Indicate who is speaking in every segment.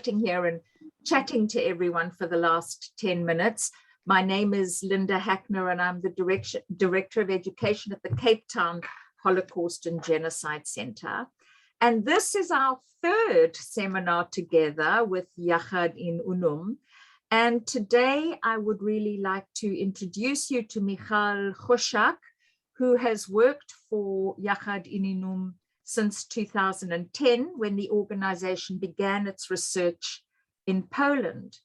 Speaker 1: sitting here and chatting to everyone for the last 10 minutes. My name is Linda Hackner, and I'm the Director of Education at the Cape Town Holocaust and Genocide Center. And this is our third seminar together with Yahad-in Unum. And today I would really like to introduce you to Michał Chojak, who has worked for Yahad-in Unum since 2010, when the organization began its research in Poland.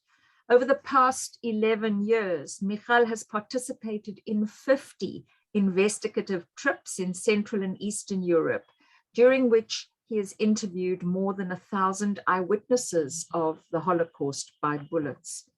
Speaker 1: Over the past 11 years, Michał has participated in 50 investigative trips in Central and Eastern Europe, during which he has interviewed more than 1,000 eyewitnesses of the Holocaust by bullets.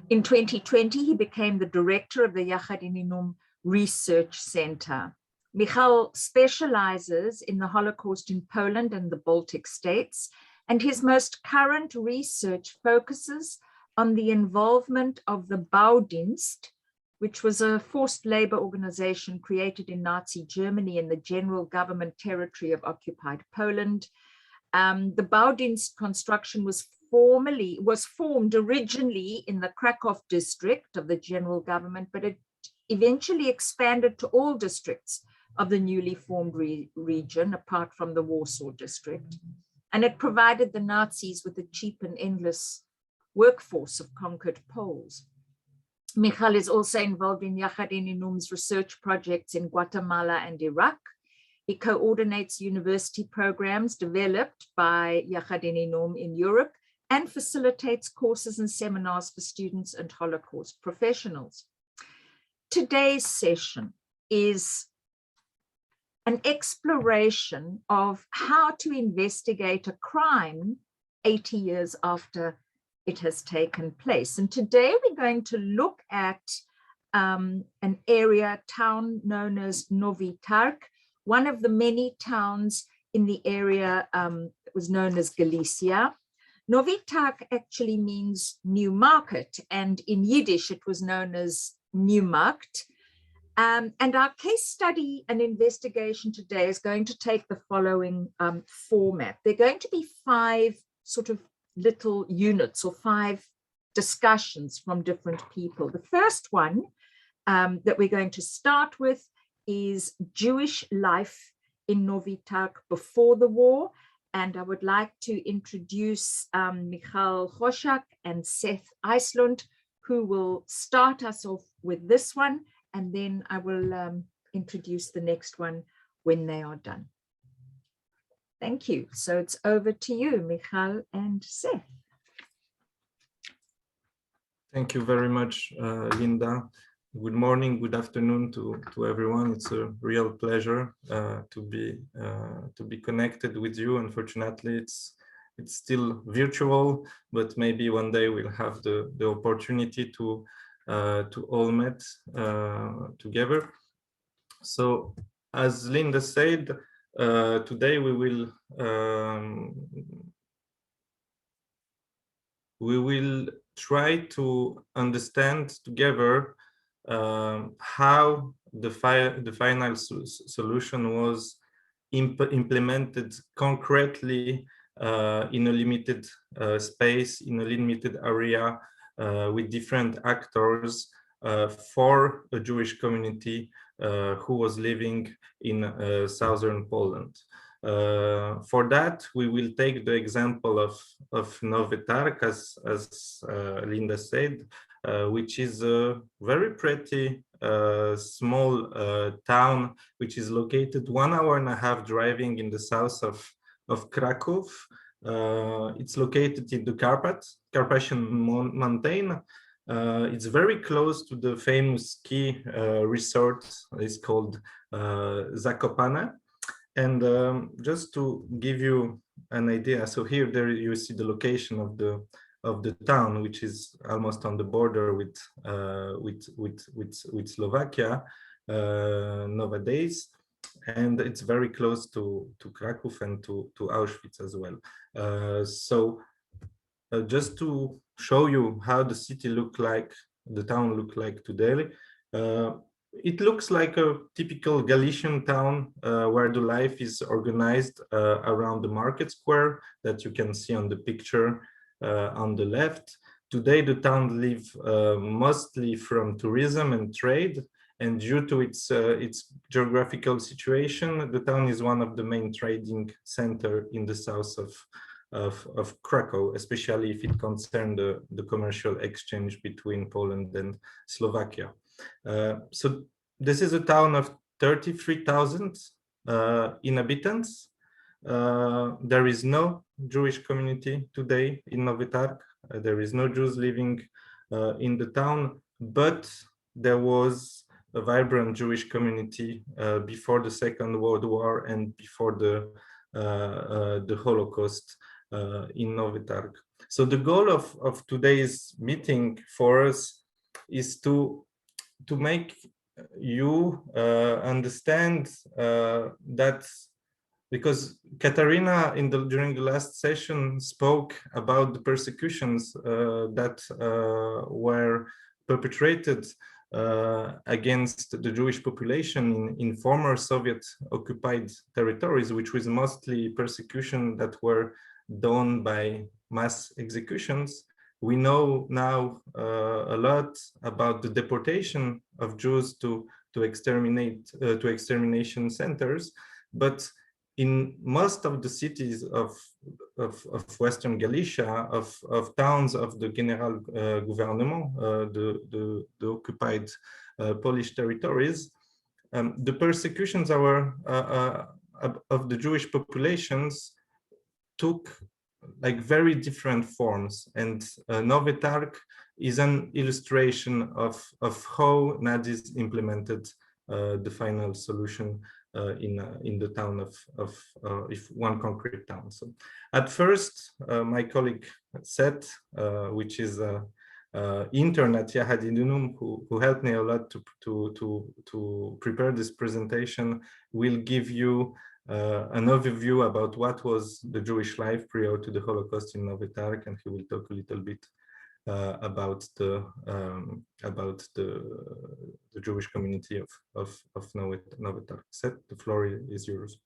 Speaker 1: In 2020, he became the director of the Yahad-in Unum Research Center. Michał specializes in the Holocaust in Poland and the Baltic states, and his most current research focuses on the involvement of the Baudienst, which was a forced labor organization created in Nazi Germany in the general government territory of occupied Poland. The Baudienst construction was formed originally in the Krakow district of the general government, but it eventually expanded to all districts of the newly formed region, apart from the Warsaw district. And it provided the Nazis with a cheap and endless workforce of conquered Poles. Michał is also involved in Yahad-in Unum's research projects in Guatemala and Iraq. He coordinates university programs developed by Yahad-in Unum in Europe and facilitates courses and seminars for students and Holocaust professionals. Today's session is an exploration of how to investigate a crime 80 years after it has taken place. And today we're going to look at an town known as Nowy Targ, one of the many towns in the area that was known as Galicia. Nowy Targ actually means new market, and in Yiddish it was known as Neumarkt. And our case study and investigation today is going to take the following format. There are going to be 5 sort of little units or 5 discussions from different people. The first one that we're going to start with is Jewish life in Nowy Targ before the war. And I would like to introduce Michał Chojak and Seth Iceland, who will start us off with this one. And then I will introduce the next one when they are done. Thank you. So it's over to you, Michał and Seth.
Speaker 2: Thank you very much, Linda. Good morning, good afternoon to everyone. It's a real pleasure to be connected with you. Unfortunately, it's still virtual, but maybe one day we'll have the opportunity to all meet together. So, as Linda said, today we will try to understand together how the final solution was implemented concretely in a limited space, in a limited area, with different actors for a Jewish community who was living in southern Poland. For that, we will take the example of Nowy Targ, as Linda said, which is a very pretty small town, which is located 1.5 hours driving in the south of Krakow. It's located in the Carpathian Mountain. It's very close to the famous ski resort. It's called Zakopane. And just to give you an idea, so there you see the location of the town, which is almost on the border with Slovakia nowadays. And it's very close to Krakow and to Auschwitz as well. Just to show you how the city looked like, the town looked like today, it looks like a typical Galician town where the life is organized around the market square that you can see on the picture. on the left. Today, the town lives mostly from tourism and trade, and due to its geographical situation, the town is one of the main trading center in the south of Krakow, especially if it concerns the commercial exchange between Poland and Slovakia. So this is a town of 33,000 inhabitants. There is no Jewish community today in Nowy Targ. There is no Jews living in the town, but there was a vibrant Jewish community before the Second World War and before the Holocaust in Nowy Targ. So the goal of today's meeting for us is to make you understand that, because Katarina during the last session spoke about the persecutions that were perpetrated against the Jewish population in former Soviet occupied territories, which was mostly persecution that were done by mass executions. We know now a lot about the deportation of Jews to extermination centers, but in most of the cities of Western Galicia, of towns of the General Gouvernement, the occupied Polish territories, the persecutions of the Jewish populations took like very different forms, and Nowy Targ is an illustration of how Nazis implemented the final solution in the town of one concrete town. So at first, my colleague Seth, which is intern at Yahad-in Unum, who helped me a lot to prepare this presentation, will give you an overview about what was the Jewish life prior to the Holocaust in Nowy Targ, and he will talk a little bit about the Jewish community of Nowy Targ. Seth, the floor is yours.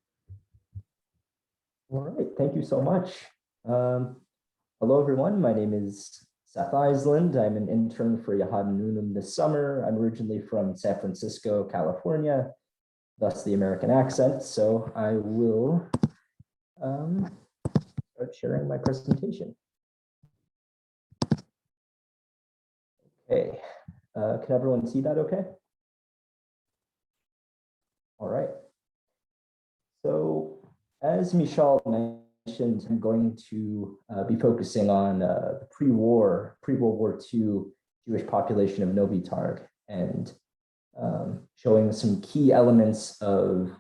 Speaker 3: All right, thank you so much. Hello, everyone. My name is Seth Eisland. I'm an intern for Yahad-in Unum this summer. I'm originally from San Francisco, California, thus the American accent. So I will start sharing my presentation. Okay, can everyone see that okay? All right. So as Michał mentioned, I'm going to be focusing on the pre-World War II Jewish population of Nowy Targ, and showing some key elements of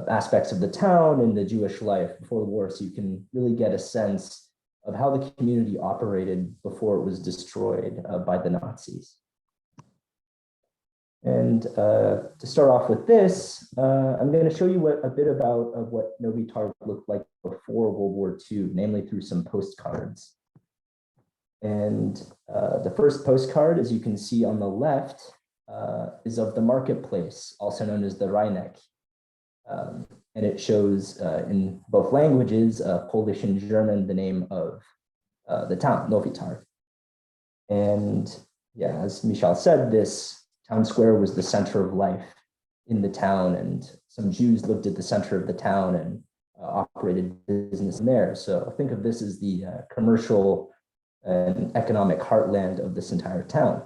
Speaker 3: aspects of the town and the Jewish life before the war, so you can really get a sense of how the community operated before it was destroyed by the Nazis. And to start off with this, I'm going to show you a bit about what Nowy Targ looked like before World War II, namely through some postcards. And the first postcard, as you can see on the left, is of the marketplace, also known as the Rynek. And it shows in both languages, Polish and German, the name of the town, Nowy Targ. And yeah, as Michał said, this town square was the center of life in the town, and some Jews lived at the center of the town and operated business in there. So think of this as the commercial and economic heartland of this entire town.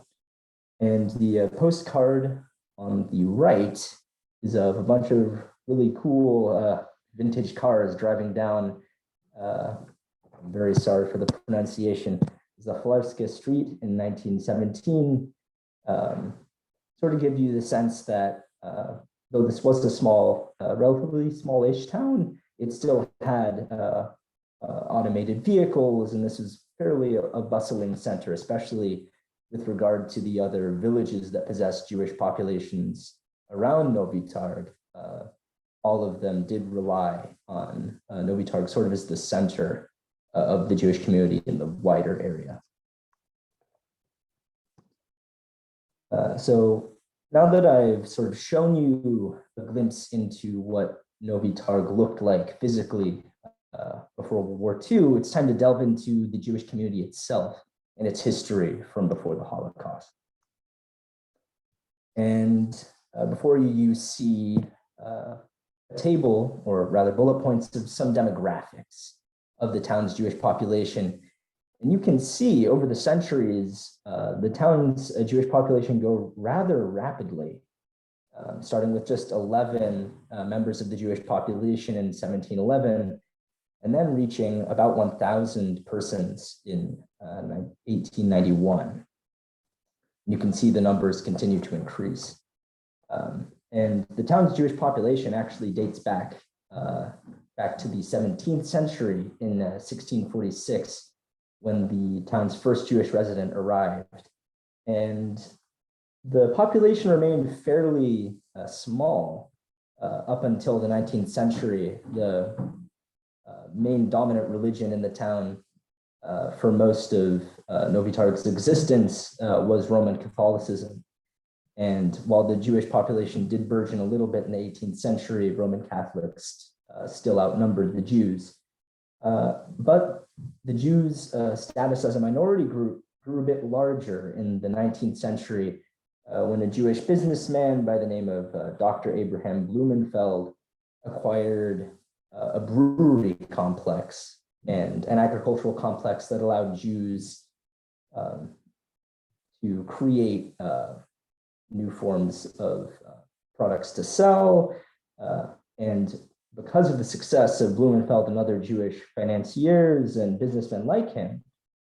Speaker 3: And the postcard on the right is of a bunch of really cool vintage cars driving down, I'm very sorry for the pronunciation, Zaflarska Street in 1917. Sort of give you the sense that though this was a small, relatively smallish town, it still had automated vehicles, and this is fairly a bustling center, especially with regard to the other villages that possessed Jewish populations around Nowy Targ. All of them did rely on Nowy Targ sort of as the center of the Jewish community in the wider area. So now that I've sort of shown you a glimpse into what Nowy Targ looked like physically before World War II, it's time to delve into the Jewish community itself and its history from before the Holocaust. And before you see a table, or rather bullet points of some demographics of the town's Jewish population. And you can see over the centuries, the town's Jewish population go rather rapidly, starting with just 11 members of the Jewish population in 1711, and then reaching about 1,000 persons in 1891. You can see the numbers continue to increase. And the town's Jewish population actually dates back to the 17th century in 1646, when the town's first Jewish resident arrived. And the population remained fairly small up until the 19th century. The main dominant religion in the town for most of Nowy Targ's existence was Roman Catholicism. And while the Jewish population did burgeon a little bit in the 18th century, Roman Catholics still outnumbered the Jews. But the Jews' status as a minority group grew a bit larger in the 19th century when a Jewish businessman by the name of Dr. Abraham Blumenfeld acquired a brewery complex and an agricultural complex that allowed Jews to create new forms of products to sell. And because of the success of Blumenfeld and other Jewish financiers and businessmen like him,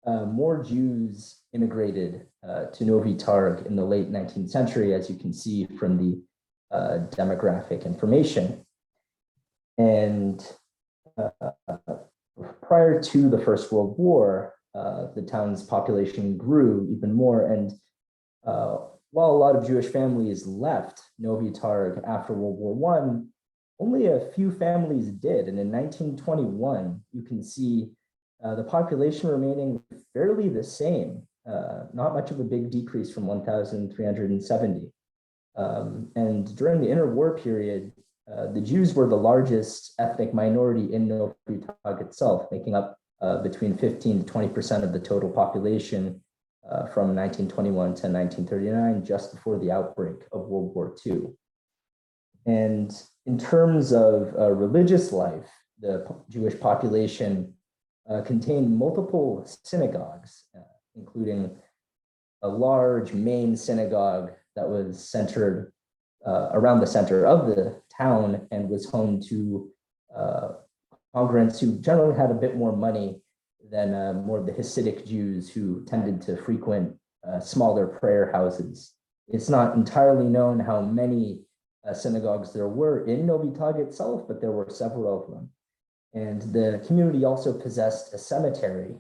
Speaker 3: more Jews immigrated to Nowy Targ in the late 19th century, as you can see from the demographic information. And prior to the First World War, the town's population grew even more. And while a lot of Jewish families left Nowy Targ after World War I, only a few families did. And in 1921, you can see the population remaining fairly the same, not much of a big decrease from 1,370. And during the interwar period, the Jews were the largest ethnic minority in Nowy Targ itself, making up between 15 to 20% of the total population from 1921 to 1939, just before the outbreak of World War II. And in terms of religious life, the Jewish population contained multiple synagogues, including a large main synagogue that was centered around the center of the town and was home to congregants who generally had a bit more money than more of the Hasidic Jews who tended to frequent smaller prayer houses. It's not entirely known how many synagogues there were in Nowy Targ itself, but there were several of them. And the community also possessed a cemetery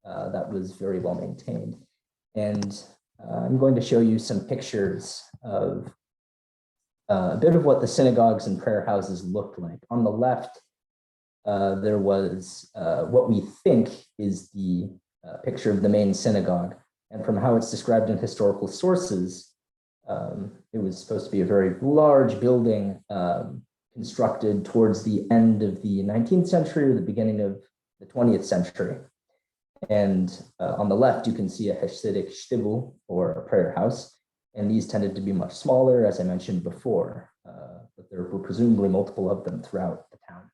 Speaker 3: that was very well maintained. And I'm going to show you some pictures of a bit of what the synagogues and prayer houses looked like. On the left, there was what we think is the picture of the main synagogue. And from how it's described in historical sources, it was supposed to be a very large building constructed towards the end of the 19th century or the beginning of the 20th century. And on the left, you can see a Hasidic shtibel, or a prayer house. And these tended to be much smaller, as I mentioned before, but there were presumably multiple of them throughout the town.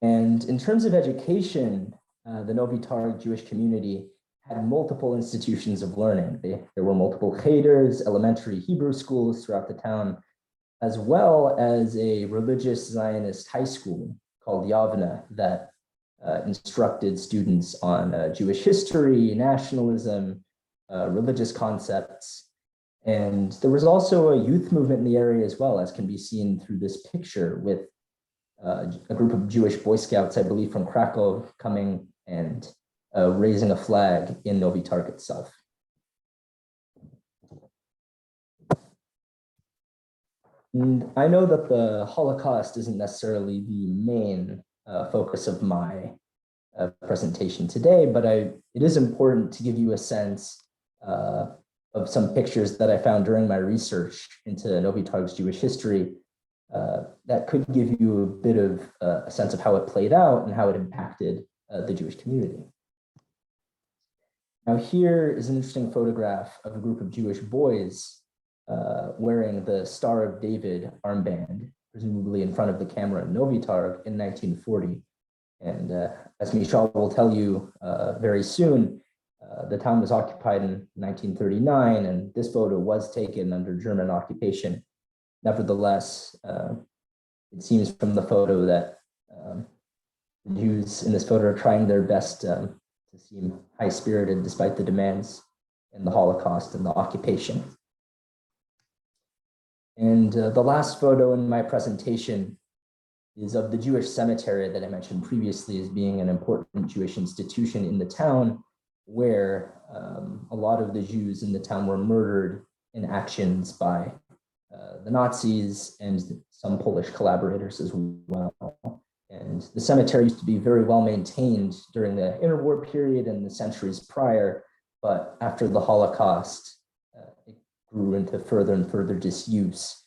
Speaker 3: And in terms of education, the Nowy Targ Jewish community had multiple institutions of learning. There were multiple cheder, elementary Hebrew schools throughout the town, as well as a religious Zionist high school called Yavne that instructed students on Jewish history, nationalism, religious concepts. And there was also a youth movement in the area as well, as can be seen through this picture, with a group of Jewish Boy Scouts, I believe from Krakow, coming and raising a flag in Nowy Targ itself. And I know that the Holocaust isn't necessarily the main focus of my presentation today, but it is important to give you a sense of some pictures that I found during my research into Nowy Targ's Jewish history that could give you a bit of a sense of how it played out and how it impacted the Jewish community. Now here is an interesting photograph of a group of Jewish boys wearing the Star of David armband, presumably in front of the camera in Nowy Targ in 1940. And as Michał will tell you very soon, the town was occupied in 1939, and this photo was taken under German occupation. Nevertheless, it seems from the photo that the Jews in this photo are trying their best to seem high-spirited despite the demands in the Holocaust and the occupation. And the last photo in my presentation is of the Jewish cemetery that I mentioned previously as being an important Jewish institution in the town, where a lot of the Jews in the town were murdered in actions by the Nazis and some Polish collaborators as well. And the cemetery used to be very well maintained during the interwar period and the centuries prior, but after the Holocaust, it grew into further and further disuse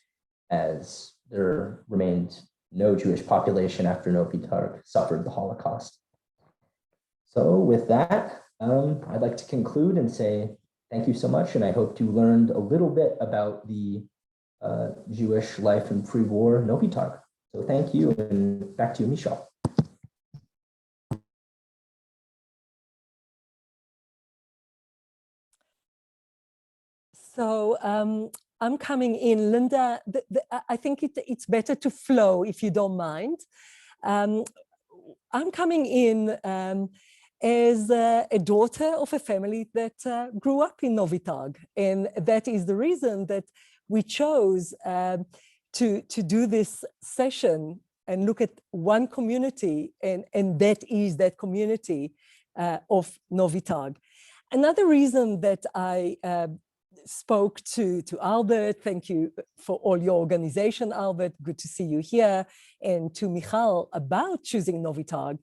Speaker 3: as there remained no Jewish population after Nowy Targ suffered the Holocaust. So with that, I'd like to conclude and say thank you so much, and I hope you learned a little bit about the Jewish life in pre-war Nowy Targ. So thank you, and back to you, Michał.
Speaker 4: So I'm coming in, Linda. I think it's better to flow if you don't mind. I'm coming in as a daughter of a family that grew up in Nowy Targ, and that is the reason that we chose to do this session and look at one community, and that is that community of Nowy Targ. Another reason that I spoke to Albert, thank you for all your organization, Albert, good to see you here, and to Michał about choosing Nowy Targ,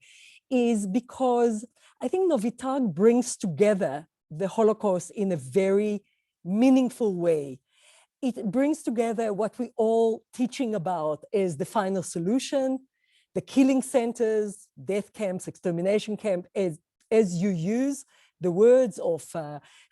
Speaker 4: is because I think Nowy Targ brings together the Holocaust in a very meaningful way. It brings together what we all teaching about as the final solution, the killing centers, death camps, extermination camp, as you use the words of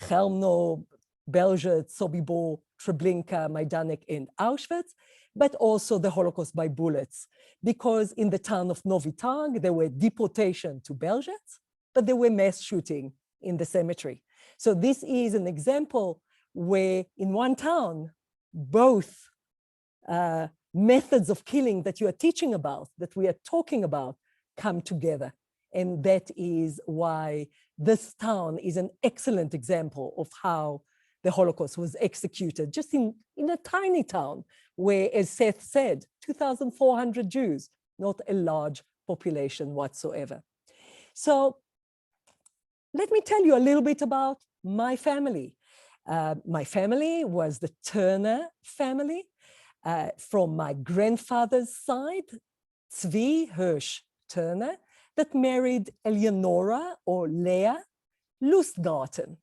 Speaker 4: Chelmno, Belzec, Sobibor, Treblinka, Majdanek, and Auschwitz, but also the Holocaust by bullets. Because in the town of Nowy Targ, there were deportation to Belzec, but there were mass shooting in the cemetery. So this is an example where in one town, both methods of killing that you are teaching about, that we are talking about, come together. And that is why this town is an excellent example of how the Holocaust was executed, just in a tiny town where, as Seth said, 2,400 Jews, not a large population whatsoever. So let me tell you a little bit about my family. My family was the Turner family. From my grandfather's side, Tzvi Hirsch Turner, that married Eleonora or Leah Lustgarten.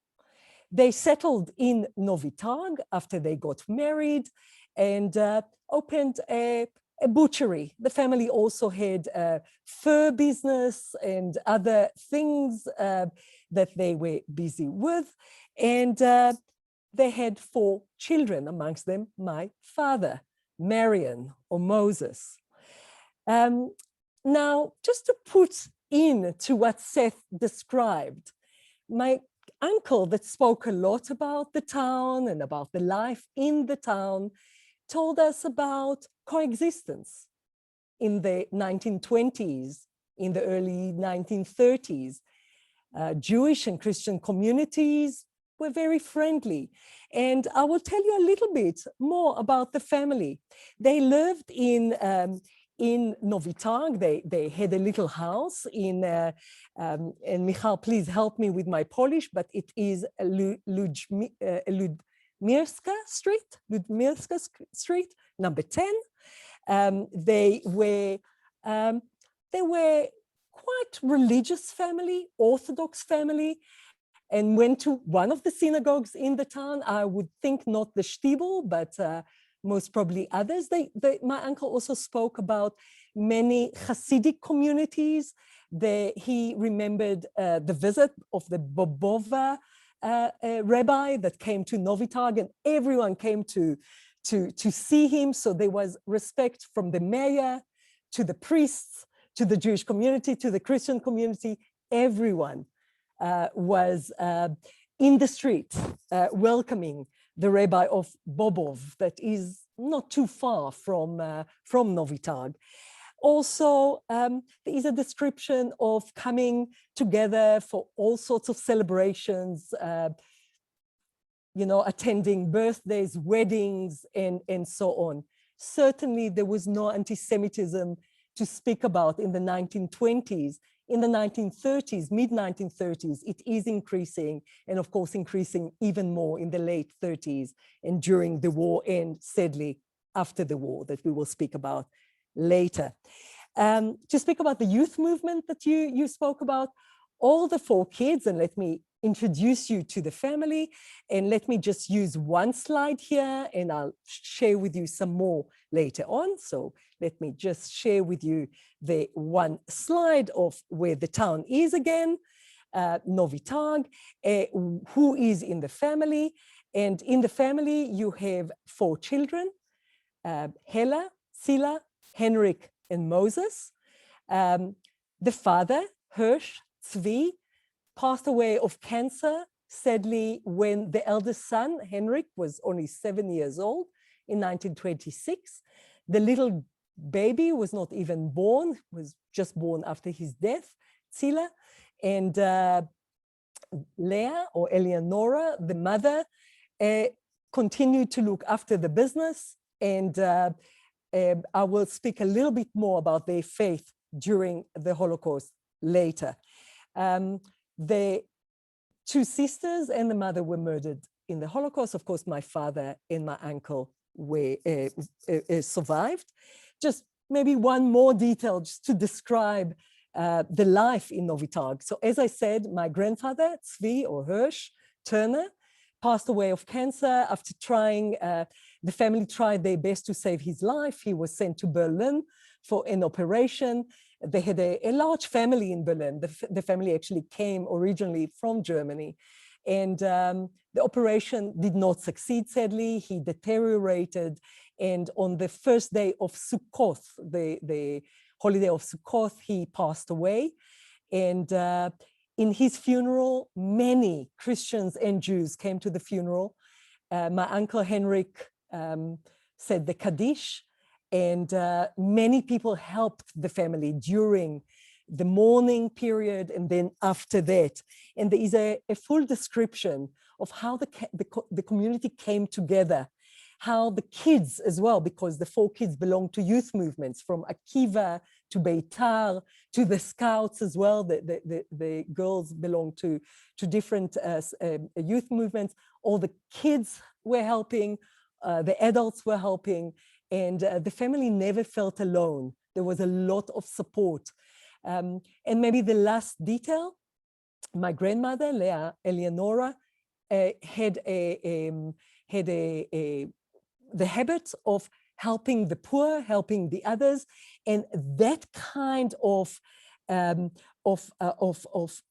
Speaker 4: They settled in Nowy Targ after they got married and opened a butchery. The family also had a fur business and other things that they were busy with. And they had 4 children, amongst them my father, Marion or Moses. Now, just to put into what Seth described, my uncle that spoke a lot about the town and about the life in the town told us about coexistence in the 1920s, in the early 1930s. Jewish and Christian communities were very friendly. And I will tell you a little bit more about the family. They lived in Nowy Targ. They had a little house in, and Michał, please help me with my Polish, but it is Ludmierska Street, number 10. They were quite religious family, Orthodox family, and went to one of the synagogues in the town. I would think not the Shtibel, but most probably others. My uncle also spoke about many Hasidic communities. He remembered the visit of the Bobova rabbi that came to Nowy Targ, and everyone came to see him. So there was respect from the mayor to the priests, to the Jewish community, to the Christian community. Everyone was in the street welcoming the rabbi of Bobov, that is not too far from Nowy Targ. Also, there is a description of coming together for all sorts of celebrations, attending birthdays, weddings, and so on. Certainly, there was no anti-Semitism to speak about in the 1920s. In the 1930s, mid-1930s, it is increasing, and of course, increasing even more in the late 30s and during the war, and sadly, after the war, that we will speak about later. To speak about the youth movement that you spoke about, all the 4 kids, and let me introduce you to the family, and let me just use one slide here, and I'll share with you some more later on. So let me just share with you the one slide of where the town is again, Nowy Targ, who is in the family. And in the family, you have 4 children, Hela, Sila, Henrik, and Moses. The father, Hirsch, Tzvi, passed away of cancer, sadly, when the eldest son, Henrik, was only 7 years old in 1926. The little baby was not even born, was just born after his death, Zila. And Leah, or Eleonora, the mother, continued to look after the business. And I will speak a little bit more about their faith during the Holocaust later. The 2 sisters and the mother were murdered in the Holocaust. Of course, my father and my uncle were survived. Just maybe one more detail just to describe the life in Nowy Targ. So as I said, my grandfather, Tzvi, or Hirsch Turner, passed away of cancer after trying, the family tried their best to save his life. He was sent to Berlin for an operation. They had a large family in Berlin. The family actually came originally from Germany. And the operation did not succeed, sadly. He deteriorated. And on the first day of Sukkot, the holiday of Sukkot, he passed away. And in his funeral, many Christians and Jews came to the funeral. My uncle Henrik said the Kaddish, and many people helped the family during the mourning period and then after that. And there is a full description of how the community came together, how the kids as well, because the 4 kids belong to youth movements, from Akiva to Beitar to the Scouts as well. The girls belong to different youth movements. All the kids were helping, the adults were helping, and the family never felt alone. There was a lot of support. And maybe the last detail, my grandmother, Leah Eleonora, had the habit of helping the poor, helping the others, and that kind of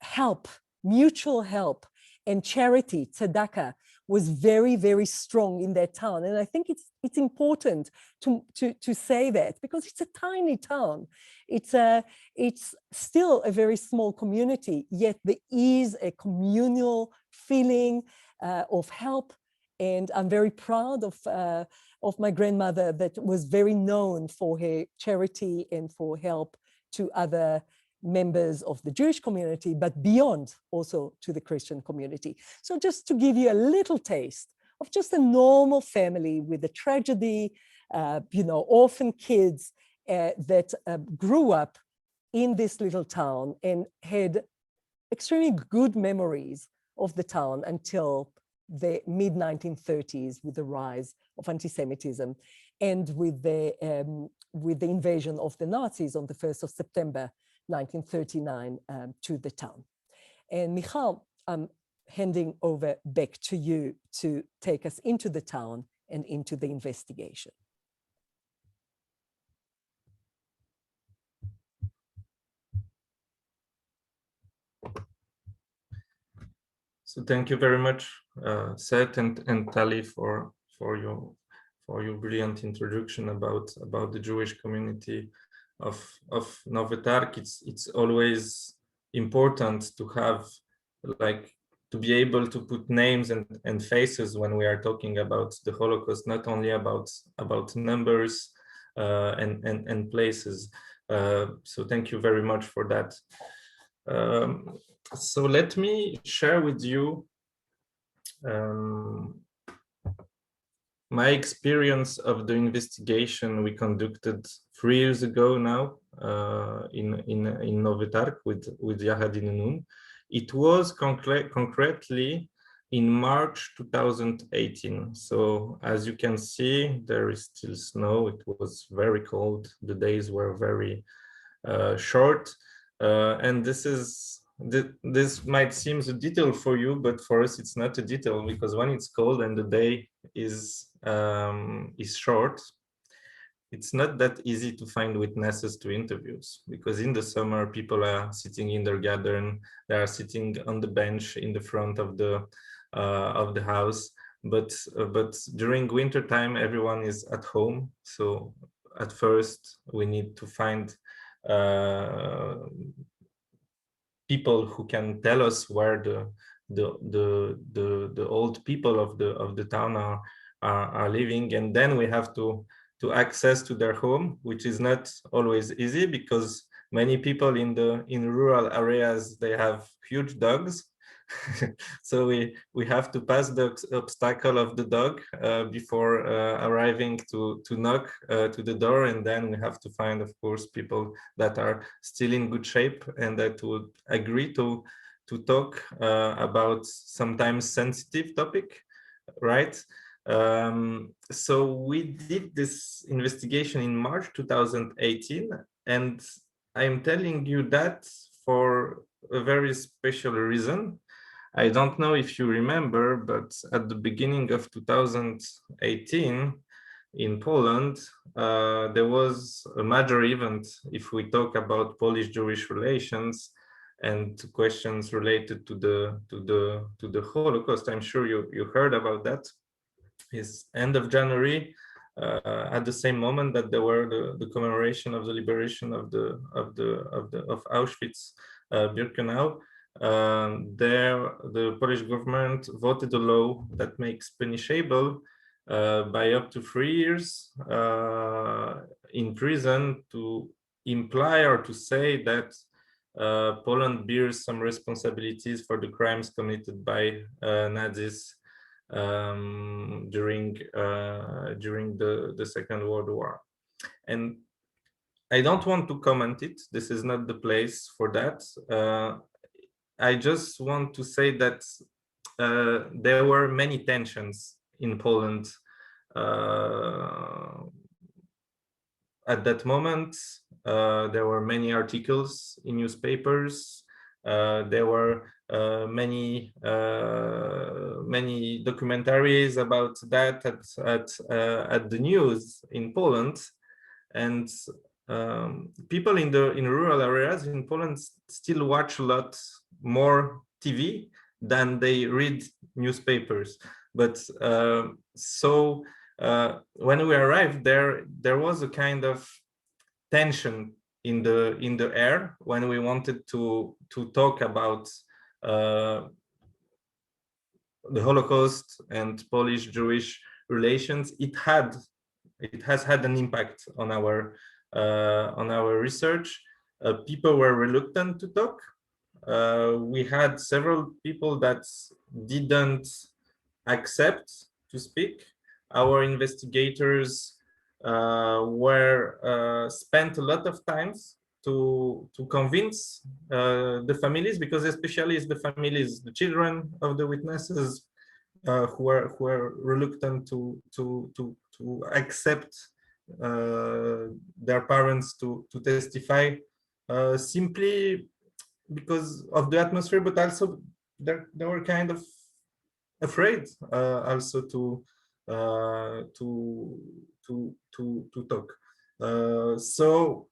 Speaker 4: help, mutual help, and charity, tzedakah, was very, very strong in that town. And I think it's important to say that, because it's a tiny town. It's still a very small community, yet there is a communal feeling of help. And I'm very proud of my grandmother, that was very known for her charity and for help to other members of the Jewish community, but beyond, also to the Christian community. So just to give you a little taste of just a normal family with a tragedy, orphan kids that grew up in this little town and had extremely good memories of the town until the mid-1930s, with the rise of anti-Semitism and with the invasion of the Nazis on the 1st of September 1939 to the town. And Michal, I'm handing over back to you to take us into the town and into the investigation.
Speaker 2: So thank you very much, Seth and Tali, for your brilliant introduction about the Jewish community of Nowy Targ. It's always important to have, like, to be able to put names and faces when we are talking about the Holocaust, not only about numbers and places. So thank you very much for that. So let me share with you my experience of the investigation we conducted 3 years ago now in Nowy Targ with Yahad-in Unum. It was concretely in March 2018. So as you can see, there is still snow. It was very cold. The days were very short, and this might seem a detail for you, but for us it's not a detail, because when it's cold and the day is short, it's not that easy to find witnesses to interviews, because in the summer people are sitting in their garden, they are sitting on the bench in the front of the house, but during winter time everyone is at home. So at first we need to find people who can tell us where the old people of the town are living, and then we have to access to their home, which is not always easy, because many people in rural areas, they have huge dogs. So we have to pass the obstacle of the dog before arriving to knock to the door, and then we have to find, of course, people that are still in good shape and that would agree to talk about sometimes sensitive topic, right? So we did this investigation in March 2018, and I'm telling you that for a very special reason. I don't know if you remember, but at the beginning of 2018 in Poland, there was a major event, if we talk about Polish-Jewish relations and questions related to the Holocaust. I'm sure you heard about that. Is end of January, at the same moment that there were the commemoration of the liberation of Auschwitz Birkenau. The Polish government voted a law that makes punishable by up to 3 years in prison to imply or to say that Poland bears some responsibilities for the crimes committed by Nazis during the Second World War. And I don't want to comment it. This is not the place for that. I just want to say that there were many tensions in Poland at that moment. There were many articles in newspapers. There were many documentaries about that at the news in Poland, and people in rural areas in Poland still watch a lot more TV than they read newspapers. But so when we arrived there was a kind of tension in the air when we wanted to talk about the Holocaust and Polish-Jewish relations. It has had an impact on our research. People were reluctant to talk. We had several people that didn't accept to speak. Our investigators spent a lot of times to convince the families, because especially it's the families, the children of the witnesses, who are reluctant to accept their parents to testify, simply because of the atmosphere, but also they were kind of afraid also talk. So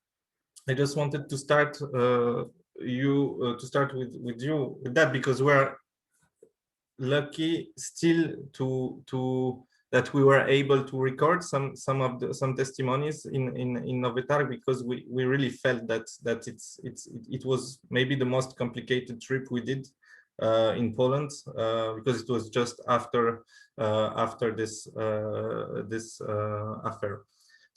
Speaker 2: I just wanted to start with you with that, because we're lucky still that we were able to record some testimonies in Nowy Targ, because we really felt that it was maybe the most complicated trip we did in Poland, because it was just after this affair.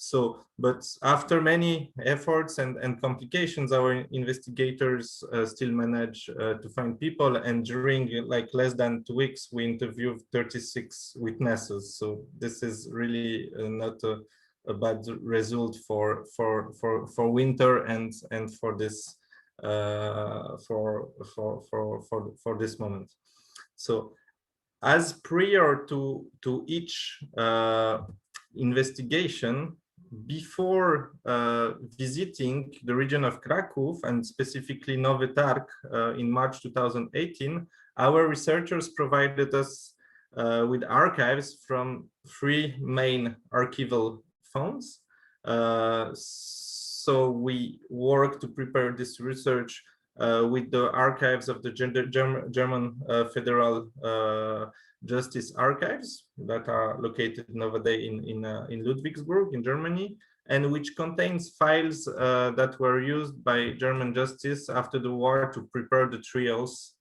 Speaker 2: So, but after many efforts and complications, our investigators still managed to find people, and during like less than 2 weeks, we interviewed 36 witnesses. So this is really not a bad result for winter and for this for this moment. So, as prior to each investigation, before visiting the region of Kraków and specifically Nowy Targ in March 2018, our researchers provided us with archives from 3 main archival phones. So we worked to prepare this research with the archives of the German Federal Justice Archives that are located nowadays in Ludwigsburg in Germany, and which contains files that were used by German justice after the war to prepare the trials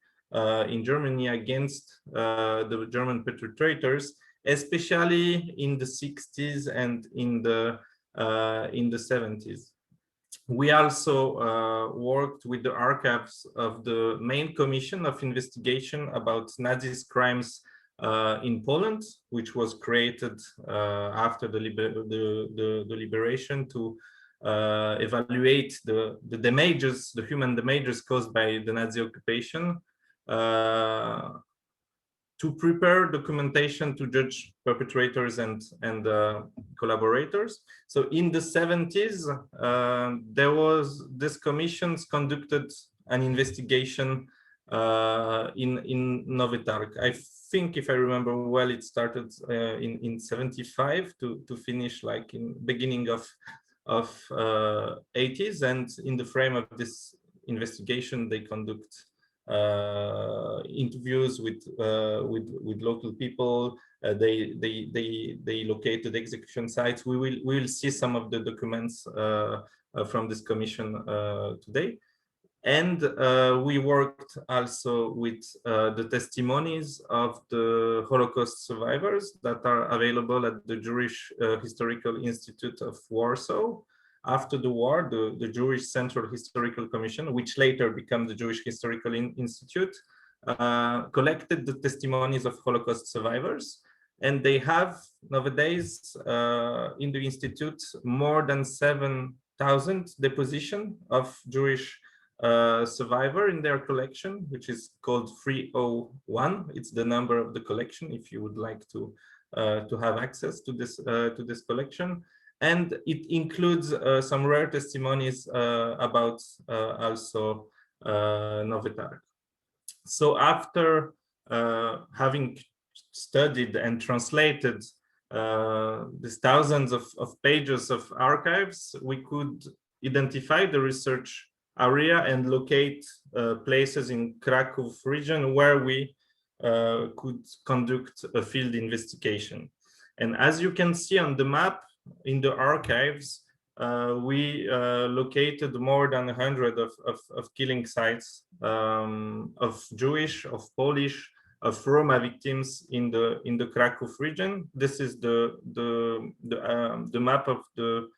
Speaker 2: in Germany against the German perpetrators, especially in the 60s and in the 70s. We also worked with the archives of the main commission of investigation about Nazis' crimes in Poland, which was created after the liberation to evaluate the damages, the human damages caused by the Nazi occupation, to prepare documentation to judge perpetrators and collaborators. So in the 70s, there was this commissions conducted an investigation in Nowy Targ. I think, if I remember well, it started in 75 to finish like in beginning of 80s, and in the frame of this investigation, they conduct interviews with local people. They located execution sites. We will see some of the documents from this commission today. And we worked also with the testimonies of the Holocaust survivors that are available at the Jewish Historical Institute of Warsaw. After the war, the Jewish Central Historical Commission, which later became the Jewish Historical Institute, collected the testimonies of Holocaust survivors. And they have nowadays in the Institute more than 7,000 depositions of Jewish survivor in their collection, which is called 301. It's the number of the collection if you would like to have access to this collection. And it includes some rare testimonies about also Nowy Targ. So after having studied and translated these thousands of pages of archives, we could identify the research area and locate places in Kraków region where we could conduct a field investigation. And as you can see on the map, in the archives, we located more than 100 of killing sites of Jewish, of Polish, of Roma victims in the Kraków region. This is the map of the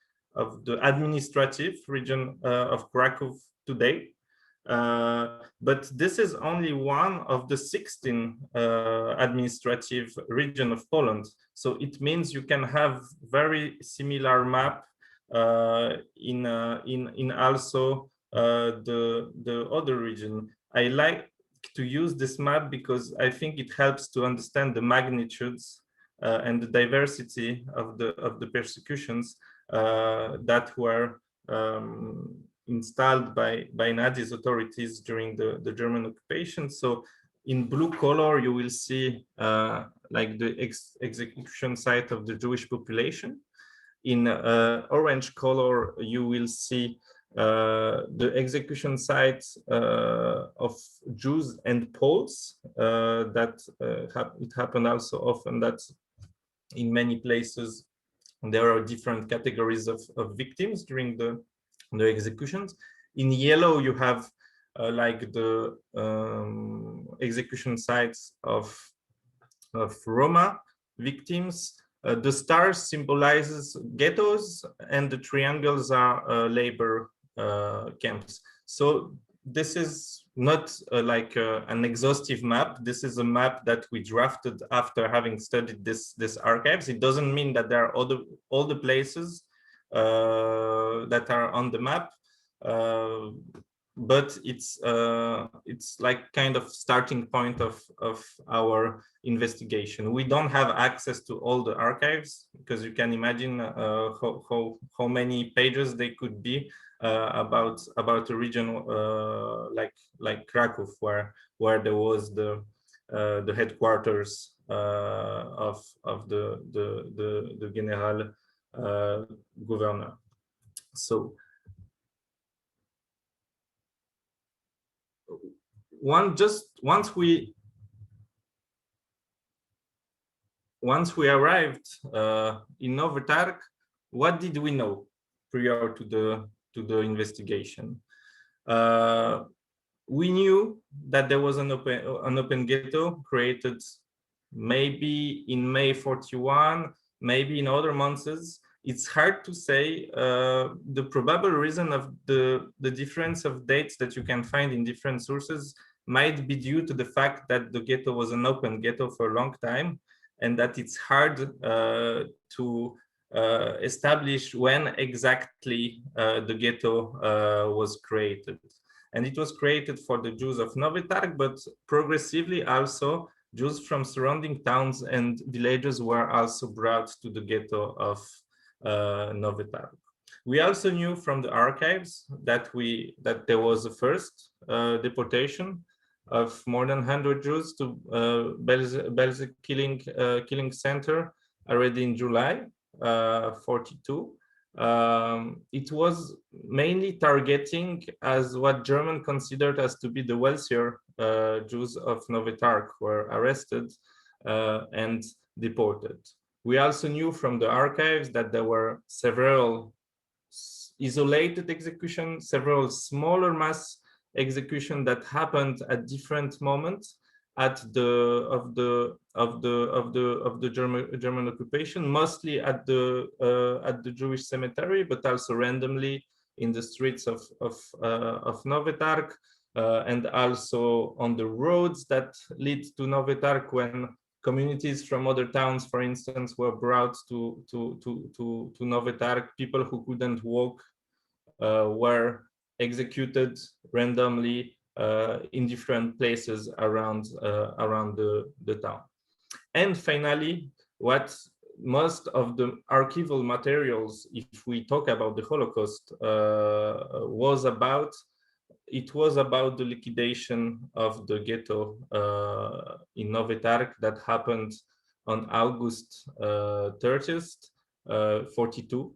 Speaker 2: administrative region of Kraków today. But this is only one of the 16 administrative region of Poland. So it means you can have very similar map in also the other region. I like to use this map because I think it helps to understand the magnitudes and the diversity of the persecutions that were installed by Nazi authorities during the German occupation. So in blue color, you will see like the execution site of the Jewish population. In orange color, you will see the execution sites of Jews and Poles. It happened also often that in many places there are different categories of victims during the executions. In yellow, you have like the execution sites of Roma victims. The stars symbolizes ghettos, and the triangles are labor camps. So this is not like an exhaustive map. This is a map that we drafted after having studied this archives. It doesn't mean that there are all the places that are on the map, but it's like kind of starting point of our investigation. We don't have access to all the archives, because you can imagine how many pages they could be about a region like Kraków, where there was the headquarters of the general governor. So once we arrived in Nowy Targ, what did we know prior to the investigation? We knew that there was an open ghetto created maybe in May 41, maybe in other months. It's hard to say. The probable reason of the difference of dates that you can find in different sources might be due to the fact that the ghetto was an open ghetto for a long time, and that it's hard to establish when exactly the ghetto was created. And it was created for the Jews of Nowy Targ, but progressively also Jews from surrounding towns and villages were also brought to the ghetto of Nowy Targ. We also knew from the archives that there was a first deportation of more than 100 Jews to Belzec killing center already in July 42. It was mainly targeting as what German considered as to be the wealthier Jews of Nowy Targ were arrested and deported. We also knew from the archives that there were several isolated executions, several smaller mass executions that happened at different moments of the German occupation, mostly at the Jewish cemetery, but also randomly in the streets of Nowy Targ, and also on the roads that lead to Nowy Targ, when communities from other towns, for instance, were brought to Nowy Targ. People who couldn't walk were executed randomly in different places around the town. And finally, what most of the archival materials, if we talk about the Holocaust, was about the liquidation of the ghetto in Nowy Targ that happened on August 30th, 42.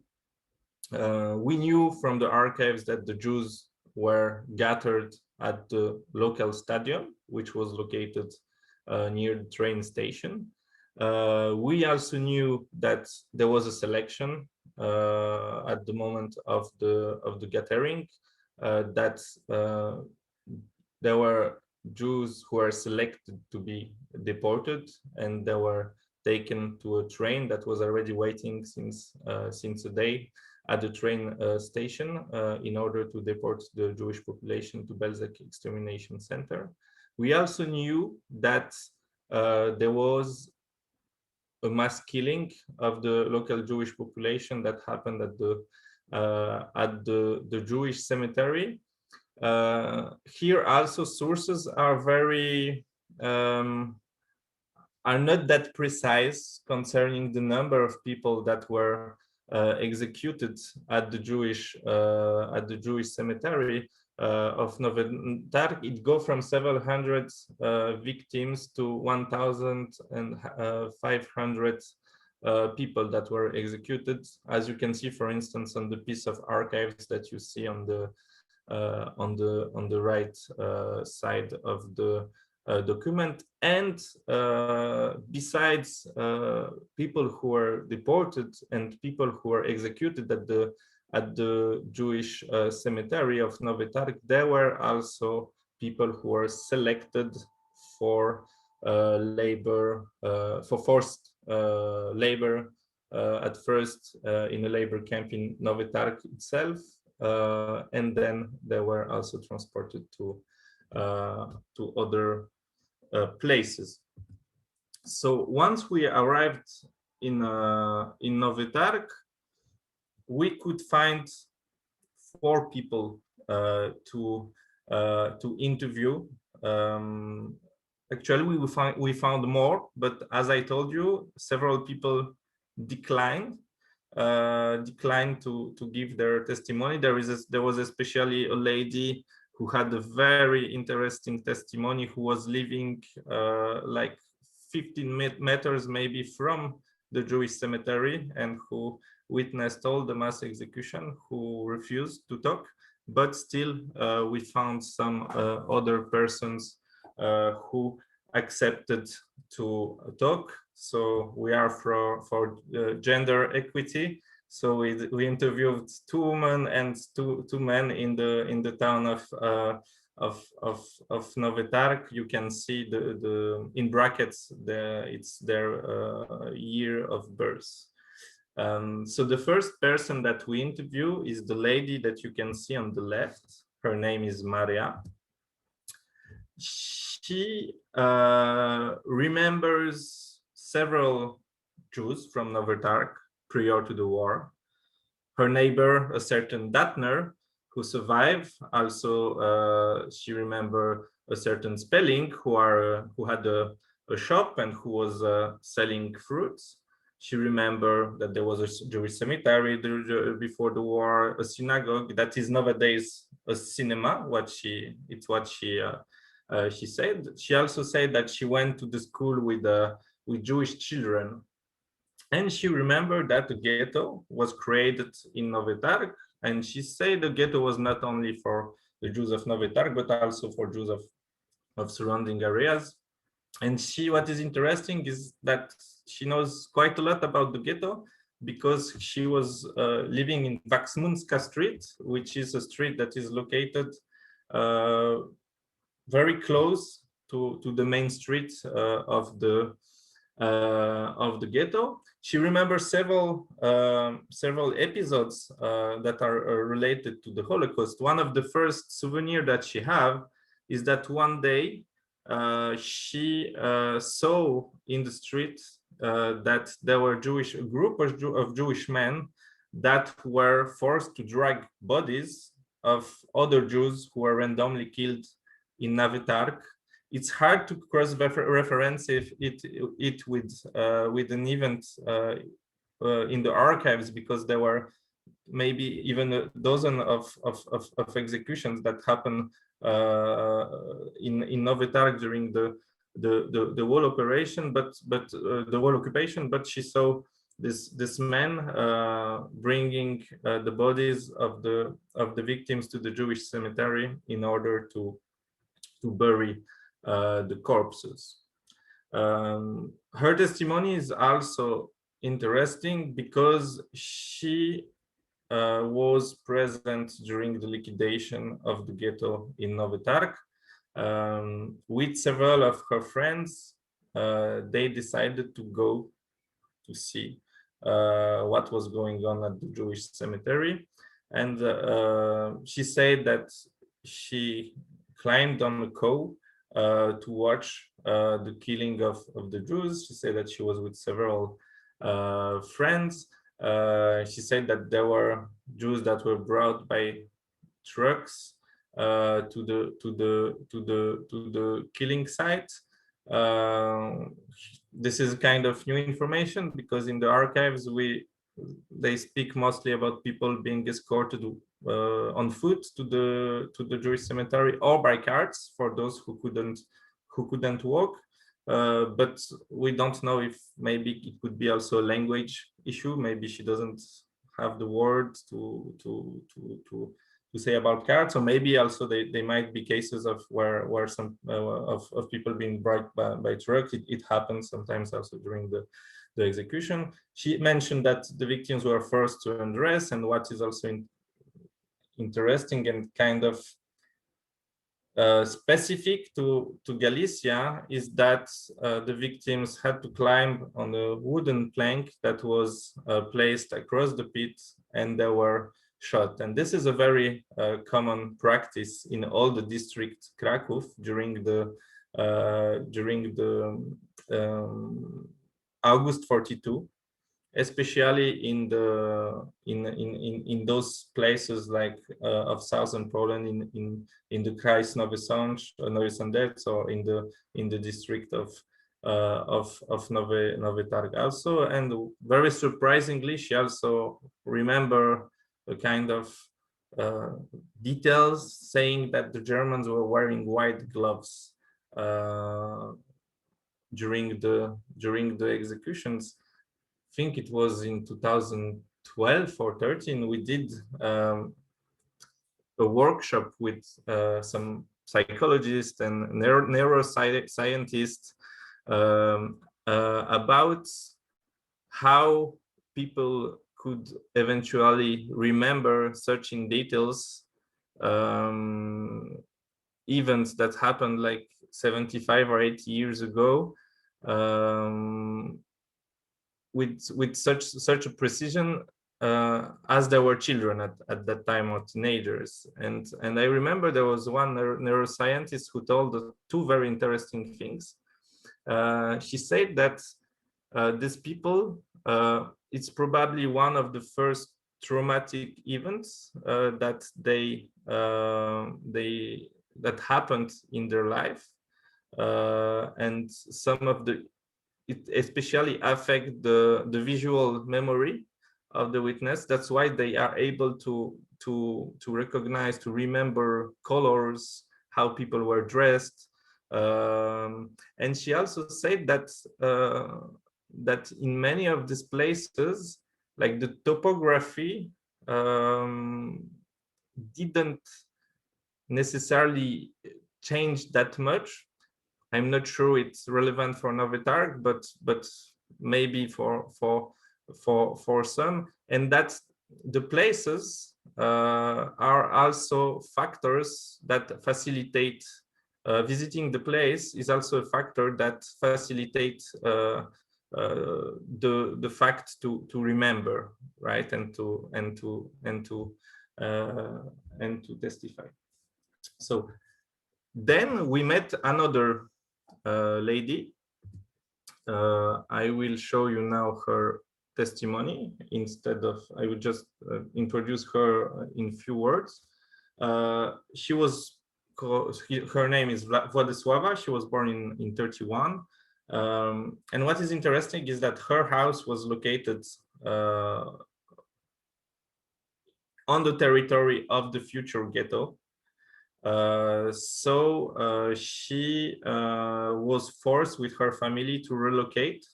Speaker 2: We knew from the archives that the Jews were gathered at the local stadium, which was located near the train station. We also knew that there was a selection at the moment of the gathering, that there were Jews who were selected to be deported, and they were taken to a train that was already waiting since a day at the train station in order to deport the Jewish population to Belzec extermination center. We also knew that there was a mass killing of the local Jewish population that happened at the Jewish cemetery. Here also sources are are not that precise concerning the number of people that were executed at the Jewish cemetery, of Nowy Targ, it go from several hundred victims to 1,500 people that were executed, as you can see, for instance, on the piece of archives that you see on the right side of the document. And besides people who were deported and people who were executed at the Jewish cemetery of Nowy Targ, there were also people who were selected for labor, for forced labor, at first in a labor camp in Nowy Targ itself, and then they were also transported to other places. So once we arrived in Nowy Targ, we could find 4 people to interview. Actually, we found more, but as I told you, several people declined to give their testimony. There was especially a lady who had a very interesting testimony, who was living like 15 meters maybe from the Jewish cemetery, and who witnessed all the mass execution, who refused to talk. But still, we found some other persons who accepted to talk. So we are for gender equity. So we interviewed 2 women and two men in the town of Nowy Targ. You can see the in brackets it's their year of birth. So the first person that we interview is the lady that you can see on the left. Her name is Maria. She remembers several Jews from Nowy Targ prior to the war. Her neighbor, a certain Datner, who survived, also she remembered a certain Spelling, who had a shop and who was selling fruits. She remembered that there was a Jewish cemetery before the war, a synagogue that is nowadays a cinema. It's what she said. She also said that she went to the school with Jewish children, and she remembered that the ghetto was created in Nowy Targ, and she said the ghetto was not only for the Jews of Nowy Targ but also for Jews of surrounding areas. And what is interesting is that she knows quite a lot about the ghetto, because she was living in Waksmunska Street, which is a street that is located very close to the main street of the ghetto. She remembers several episodes that are related to the Holocaust. One of the first souvenirs that she have is that one day she saw in the street that there were a group of Jewish men that were forced to drag bodies of other Jews who were randomly killed in Nowy Targ. It's hard to cross-reference it with an event in the archives, because there were maybe even a dozen of executions that happened in Nowy Targ during the whole operation, but the whole occupation. But she saw this man bringing the bodies of the victims to the Jewish cemetery in order to bury the corpses. Her testimony is also interesting because she was present during the liquidation of the ghetto in Nowy Targ. With several of her friends, they decided to go to see what was going on at the Jewish cemetery. And she said that she climbed on a cow to watch the killing of the Jews. She said that she was with several friends. She said that there were Jews that were brought by trucks to the killing site. This is kind of new information, because in the archives they speak mostly about people being escorted on foot to the Jewish cemetery, or by carts for those who couldn't walk. But we don't know if maybe it could be also a language issue. Maybe she doesn't have the words to say about carts, or maybe also they might be cases of where some of people being brought by truck. It happens sometimes also during the execution. She mentioned that the victims were forced to undress, and what is also interesting and kind of specific to Galicia is that the victims had to climb on a wooden plank that was placed across the pit, and they were shot. And this is a very common practice in all the district Kraków during the August 42, especially in those places like of southern Poland, in the Kreis Nowy Sądecz, or in the district of Nowy Targ also. And very surprisingly, she also remember a kind of details saying that the Germans were wearing white gloves during the executions. I think it was in 2012 or 13, we did a workshop with some psychologists and neuroscientists about how people could eventually remember such in details events that happened like 75 or 80 years ago, with such a precision as they were children at that time, or teenagers. And I remember there was one neuroscientist who told two very interesting things. She said that these people, it's probably one of the first traumatic events that that happened in their life, and some of it especially affect the visual memory of the witness. That's why they are able to recognize, to remember colors, how people were dressed. And she also said that that in many of these places, like the topography didn't necessarily change that much. I'm not sure it's relevant for Nowy Targ, but maybe for some, and that the places are also factors that facilitate visiting the place is also a factor that facilitates the fact to remember, right, and to testify. So then we met another lady. I will show you now her testimony. Instead of, I will just introduce her in few words. She was, her name is Vlada. She was born in 31. And what is interesting is that her house was located on the territory of the future ghetto. So she was forced with her family to relocate.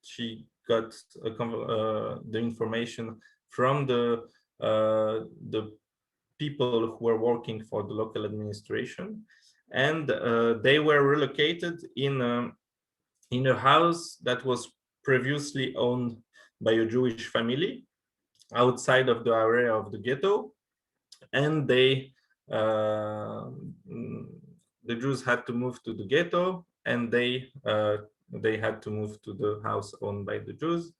Speaker 2: She got the information from the people who were working for the local administration, and they were relocated in a house that was previously owned by a Jewish family outside of the area of the ghetto, and the Jews had to move to the ghetto, and they had to move to the house owned by the Jews.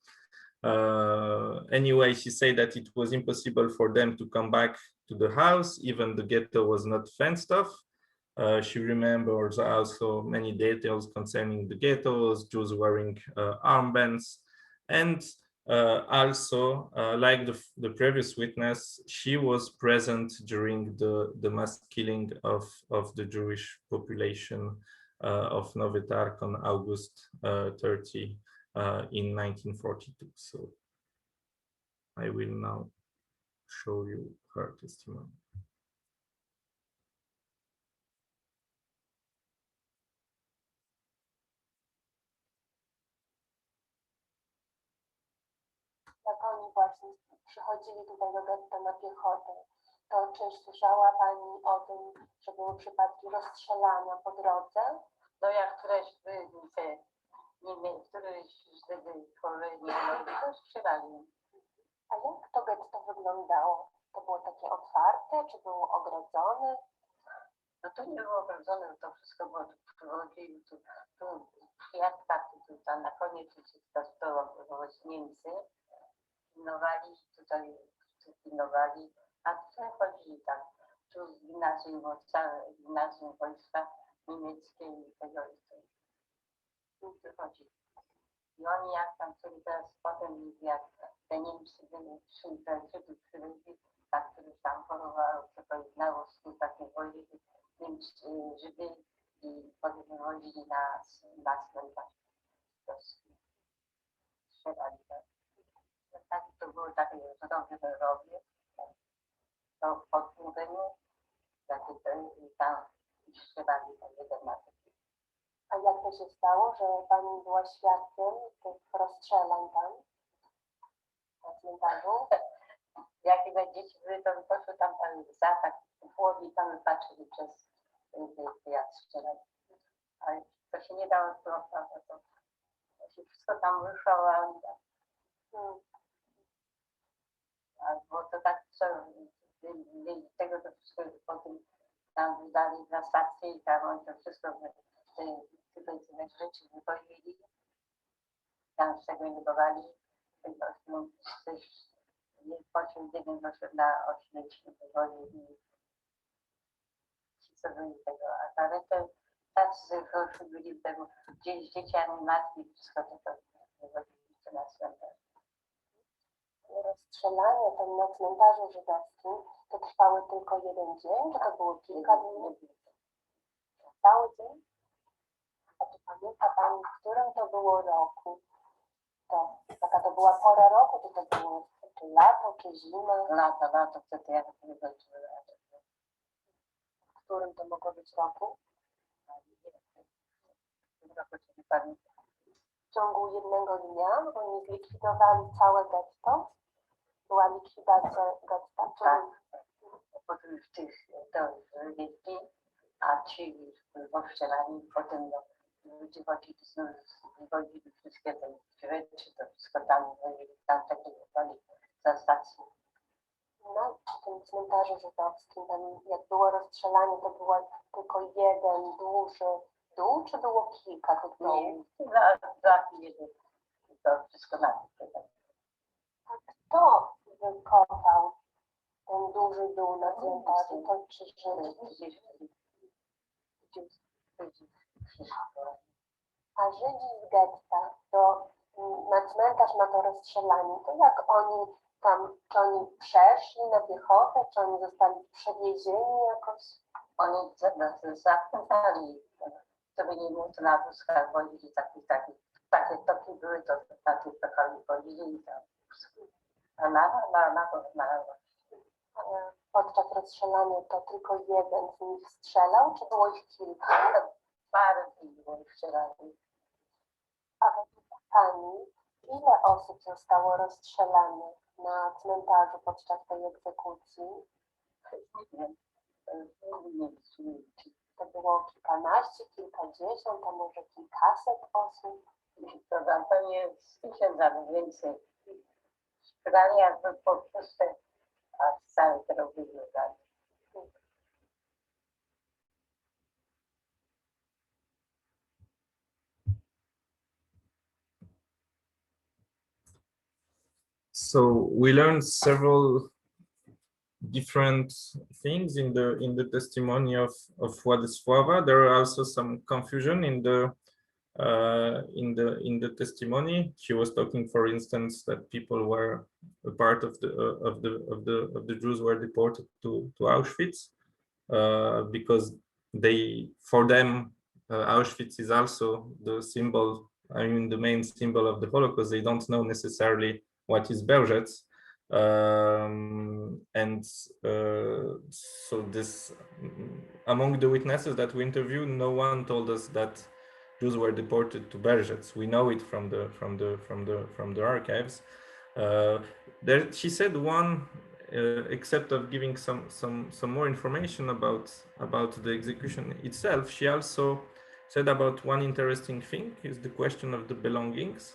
Speaker 2: Anyway, she said that it was impossible for them to come back to the house, even the ghetto was not fenced off. She remembers also many details concerning the ghettos, Jews wearing armbands, and also, like the previous witness, she was present during the mass killing of the Jewish population of Nowy Targ on August 30 in 1942. So I will now show you her testimony.
Speaker 5: Jak oni właśnie przychodzili tutaj do getta na piechotę, to czy słyszała Pani o tym, że były przypadki rozstrzelania po drodze?
Speaker 6: No jak któreś wtedy kolejnie to strzelali.
Speaker 5: A jak to getto wyglądało? To było takie otwarte, czy było ogrodzone?
Speaker 6: No to nie było ogrodzone, to wszystko było tu w kwiatkach, tam na koniec to Niemcy pilnowali, tutaj pilnowali, a tutaj chodzili tam, tu z gimnazjum, całe gimnazjum wojska niemieckiej i tego tu chodzi. I oni jak tam sobie teraz potem, jak te Niemcy przywieźli, tak, których tam chorowało, co to znało, takie wozili Niemcy, Żydy i potem wywozili na cmentarz. Strzelali, tak. Tak, to było takie zdrowe robię. To pod Unum, takie tam strzelali tam jeden na tym.
Speaker 5: A jak to się stało, że Pani była świadkiem tych rozstrzelań tam na cmentarzu?
Speaker 6: Jak chyba dzieci były, to poszły tam za tak w głowie i tam patrzyli przez jak strzelali. Ale to się nie dało, to się wszystko tam ruszało, bo to tak, co tego to wszystko potem tam wydali na stację i tam oni to wszystko te rzeczy wypowiedzieli, tam z tego indykowali, coś pociąg jeden doszedł na oświęcimię wojny i ci co byli tego, a nawet to tacy byli tego, gdzieś dzieciami matki, wszystko to wywozili na cmentarz.
Speaker 5: Rozstrzelania tam na cmentarzu żydowskim to trwały tylko jeden dzień, czy to było kilka dni? Cały dzień? A czy pamięta Pani, w którym to było roku? To, jaka to była pora roku, czy to było lato, czy zima?
Speaker 6: Lato, wtedy jak to wyglądało.
Speaker 5: W którym to mogło być roku? W ciągu jednego dnia oni zlikwidowali całe getto? Była likwidacja getta?
Speaker 6: Tak. Potem w tych wielki, a ci postrzelani, potem ludzie chodzili, wywodzili wszystkie te rzeczy, to wszystko tam tego za stacją.
Speaker 5: No, przy tym cmentarzu żydowskim, tam jak było rozstrzelanie, to było tylko jeden duży dół, czy było kilka tych dołów?
Speaker 6: Za jeden, to wszystko na tym.
Speaker 5: A kto wykopał ten duży dół na cmentarzu? To czy A Żydzi z getta, to na cmentarz na to rozstrzelanie, to jak oni tam, czy oni przeszli na piechotę, czy oni zostali przewiezieni jakoś?
Speaker 6: Oni zakręcali, żeby nie było to na wózkach, wodzili takie toki były, to na tych tokach wodzili i tam. A
Speaker 5: Podczas rozstrzelania to tylko jeden z nich strzelał, czy było ich kilka?
Speaker 6: Parę było strzelali.
Speaker 5: A według Pani, ile osób zostało rozstrzelanych na cmentarzu podczas tej egzekucji?
Speaker 6: Nie wiem,
Speaker 5: To było kilkanaście, kilkadziesiąt, a może kilkaset osób?
Speaker 6: to tam pewnie z 1000 albo więcej. Strzelali jakby po puste, a cały to wyglądali.
Speaker 2: So we learned several different things in the testimony of Władysława. There are also some confusion in the testimony. She was talking, for instance, that people were a part of the Jews were deported to Auschwitz because for them Auschwitz is also the symbol, I mean the main symbol of the Holocaust. They don't know necessarily what is Belzec, So this, among the witnesses that we interviewed, no one told us that Jews were deported to Berzec. We know it from the archives. There, she said one, except of giving some more information about the execution itself. She also said about one interesting thing is the question of the belongings,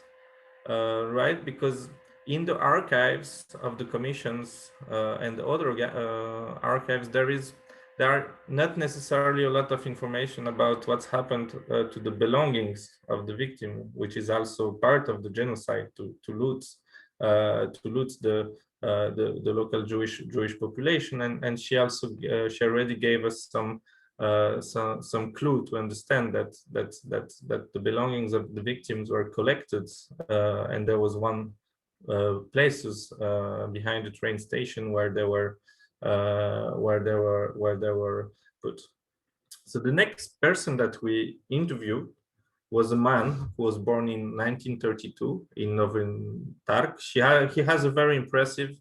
Speaker 2: right? Because in the archives of the commissions and the other archives, there are not necessarily a lot of information about what's happened to the belongings of the victim, which is also part of the genocide, to loot the local Jewish population. And she also she already gave us some clue to understand that the belongings of the victims were collected, and there was one places behind the train station where they were put. So the next person that we interviewed was a man who was born in 1932 in Nowy Targ. He has a very impressive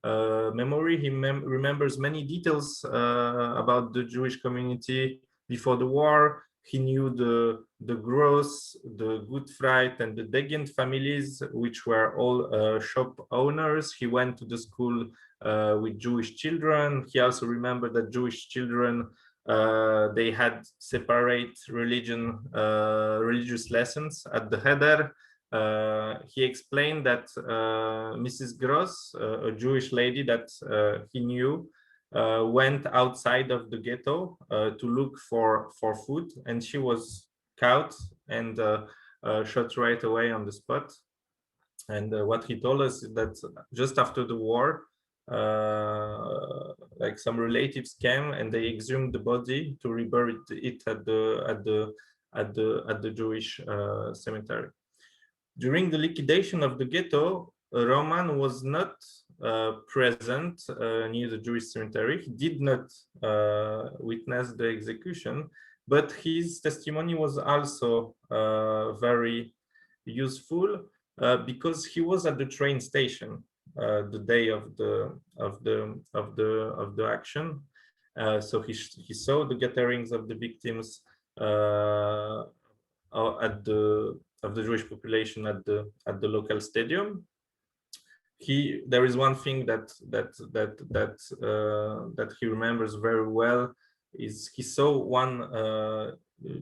Speaker 2: memory. He remembers many details about the Jewish community before the war. He knew the Gross, the Good Fright, and the Degent families, which were all shop owners. He went to the school with Jewish children. He also remembered that Jewish children, they had separate religious lessons at the Heder. He explained that Mrs. Gross, a Jewish lady that he knew, went outside of the ghetto to look for food, and she was caught and shot right away on the spot. And what he told us is that just after the war, like some relatives came and they exhumed the body to rebury it at the Jewish cemetery. During the liquidation of the ghetto, Roman was not present near the Jewish cemetery. He did not witness the execution, but his testimony was also very useful because he was at the train station the day of the action. So he saw the gatherings of the victims of the Jewish population at the local stadium. There is one thing that he remembers very well, is he saw one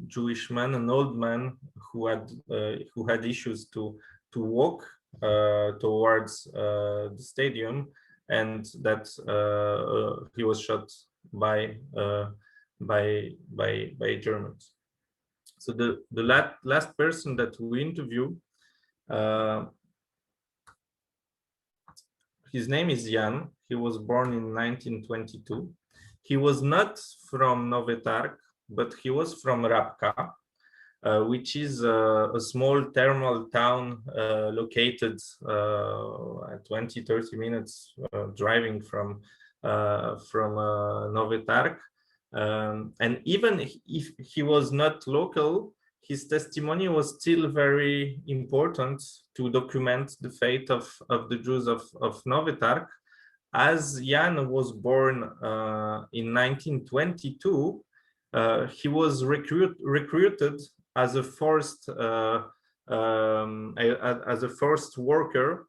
Speaker 2: Jewish man, an old man who had issues to walk towards the stadium, and that he was shot by Germans. So the last person that we interviewed, his name is Jan. He was born in 1922. He was not from Nowy Targ, but he was from Rabka, which is a small thermal town located at 20-30 minutes driving from Nowy Targ. And even if he was not local, his testimony was still very important to document the fate of the Jews of Nowy Targ. As Jan was born in 1922, he was recruited as a forced worker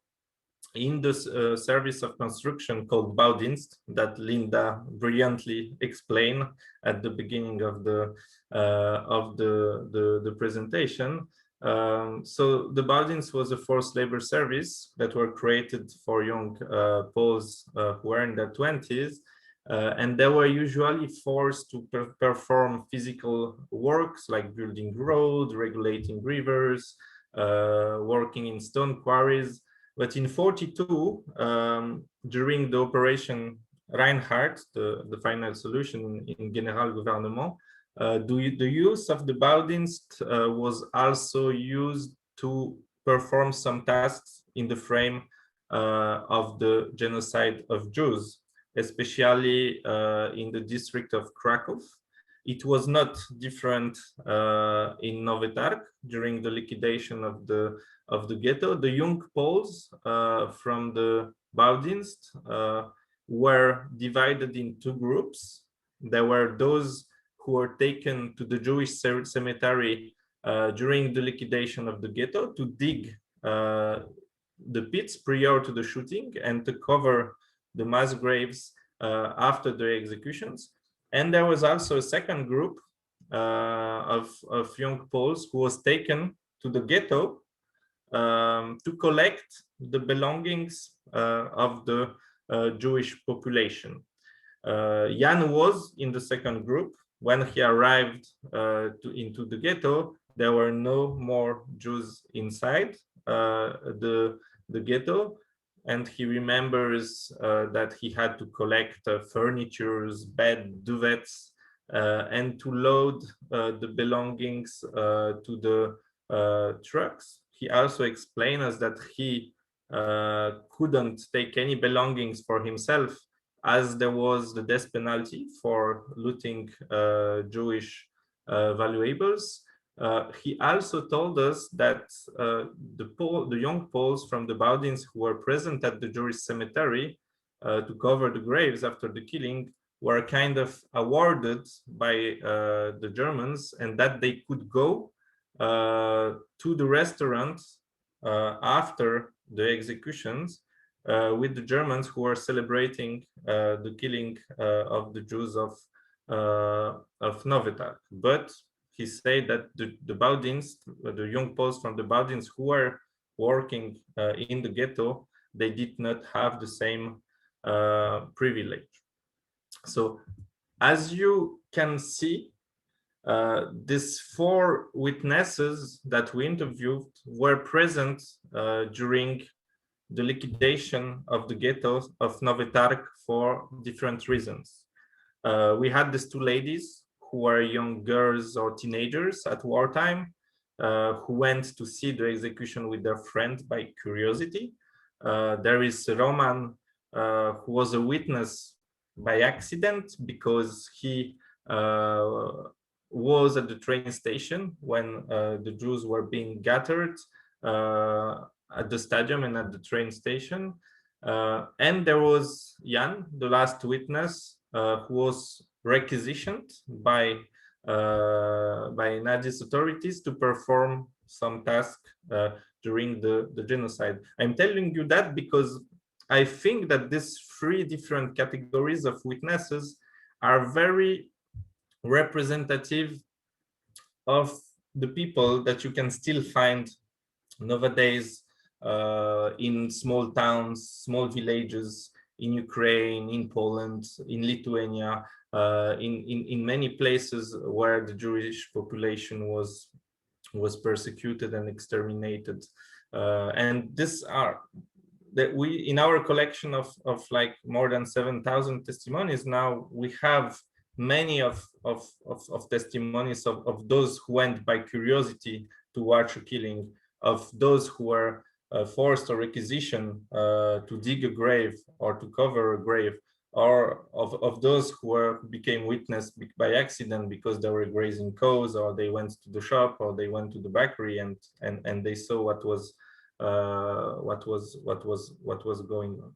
Speaker 2: in the service of construction called Baudienst that Linda brilliantly explained at the beginning of the presentation. So the Baudienst was a forced labor service that were created for young Poles who were in their 20s, and they were usually forced to perform physical works like building roads, regulating rivers, working in stone quarries. But in 1942, during the Operation Reinhardt, the final solution in General Gouvernement, the use of the Baudienst was also used to perform some tasks in the frame of the genocide of Jews, especially in the district of Krakow. It was not different in Nowy Targ during the liquidation of the ghetto. The young Poles from the Baudienst were divided in two groups. There were those who were taken to the Jewish cemetery during the liquidation of the ghetto to dig the pits prior to the shooting and to cover the mass graves after the executions. And there was also a second group of young Poles who was taken to the ghetto to collect the belongings of the Jewish population. Jan was in the second group. When he arrived into the ghetto, there were no more Jews inside the ghetto, and he remembers that he had to collect furnitures, bed, duvets, and to load the belongings to the trucks. He also explained us that he couldn't take any belongings for himself, as there was the death penalty for looting Jewish valuables. He also told us that the young Poles from the Baudienst who were present at the Jewish cemetery to cover the graves after the killing were kind of awarded by the Germans, and that they could go to the restaurant after the executions with the Germans who were celebrating the killing of the Jews of Nowy Targ. But he said that the Baudienst, the young Poles from the Baudienst who were working in the ghetto, they did not have the same privilege. So as you can see, these four witnesses that we interviewed were present during the liquidation of the ghetto of Nowy Targ for different reasons. We had these two ladies who were young girls or teenagers at wartime who went to see the execution with their friend by curiosity. There is Roman who was a witness by accident because he was at the train station when the Jews were being gathered at the stadium and at the train station. And there was Jan, the last witness, who was requisitioned by Nazi authorities to perform some task during the genocide. I'm telling you that because I think that these three different categories of witnesses are very representative of the people that you can still find nowadays in small towns, small villages, in Ukraine, in Poland, in Lithuania, in many places where the Jewish population was persecuted and exterminated. And these are that we, in our collection of like more than 7,000 testimonies now, we have many of testimonies of those who went by curiosity to watch a killing, of those who were forced or requisitioned to dig a grave or to cover a grave, or of those who became witness by accident because they were grazing cows, or they went to the shop, or they went to the bakery and they saw what was going on.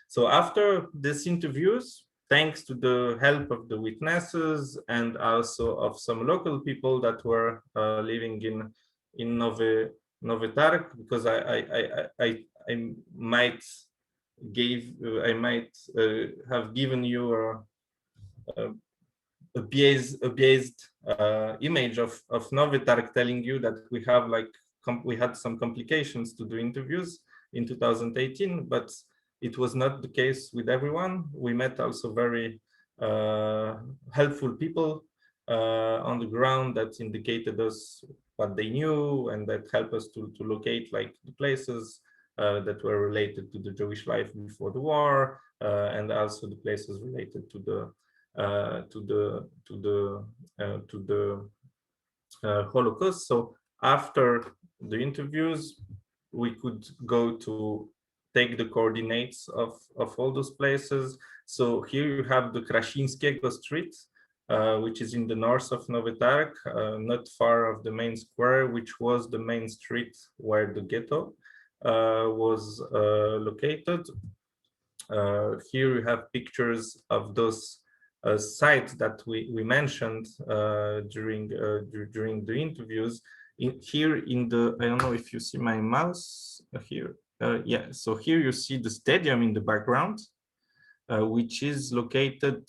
Speaker 2: So after these interviews, thanks to the help of the witnesses and also of some local people that were living in Nowy Targ, because I might have given you a biased image of Nowy Targ, telling you that we have we had some complications to do interviews in 2018, but it was not the case with everyone. We met also very helpful people on the ground that indicated us what they knew and that helped us to locate like the places that were related to the Jewish life before the war, and also the places related to the Holocaust. So after the interviews, we could go to take the coordinates of all those places. So here you have the Krasińskiego Street, which is in the north of Nowy Targ, not far of the main square, which was the main street where the ghetto was located. Here you have pictures of those sites that we mentioned during the interviews. Here in the, I don't know if you see my mouse here. Yeah, so here you see the stadium in the background, which is located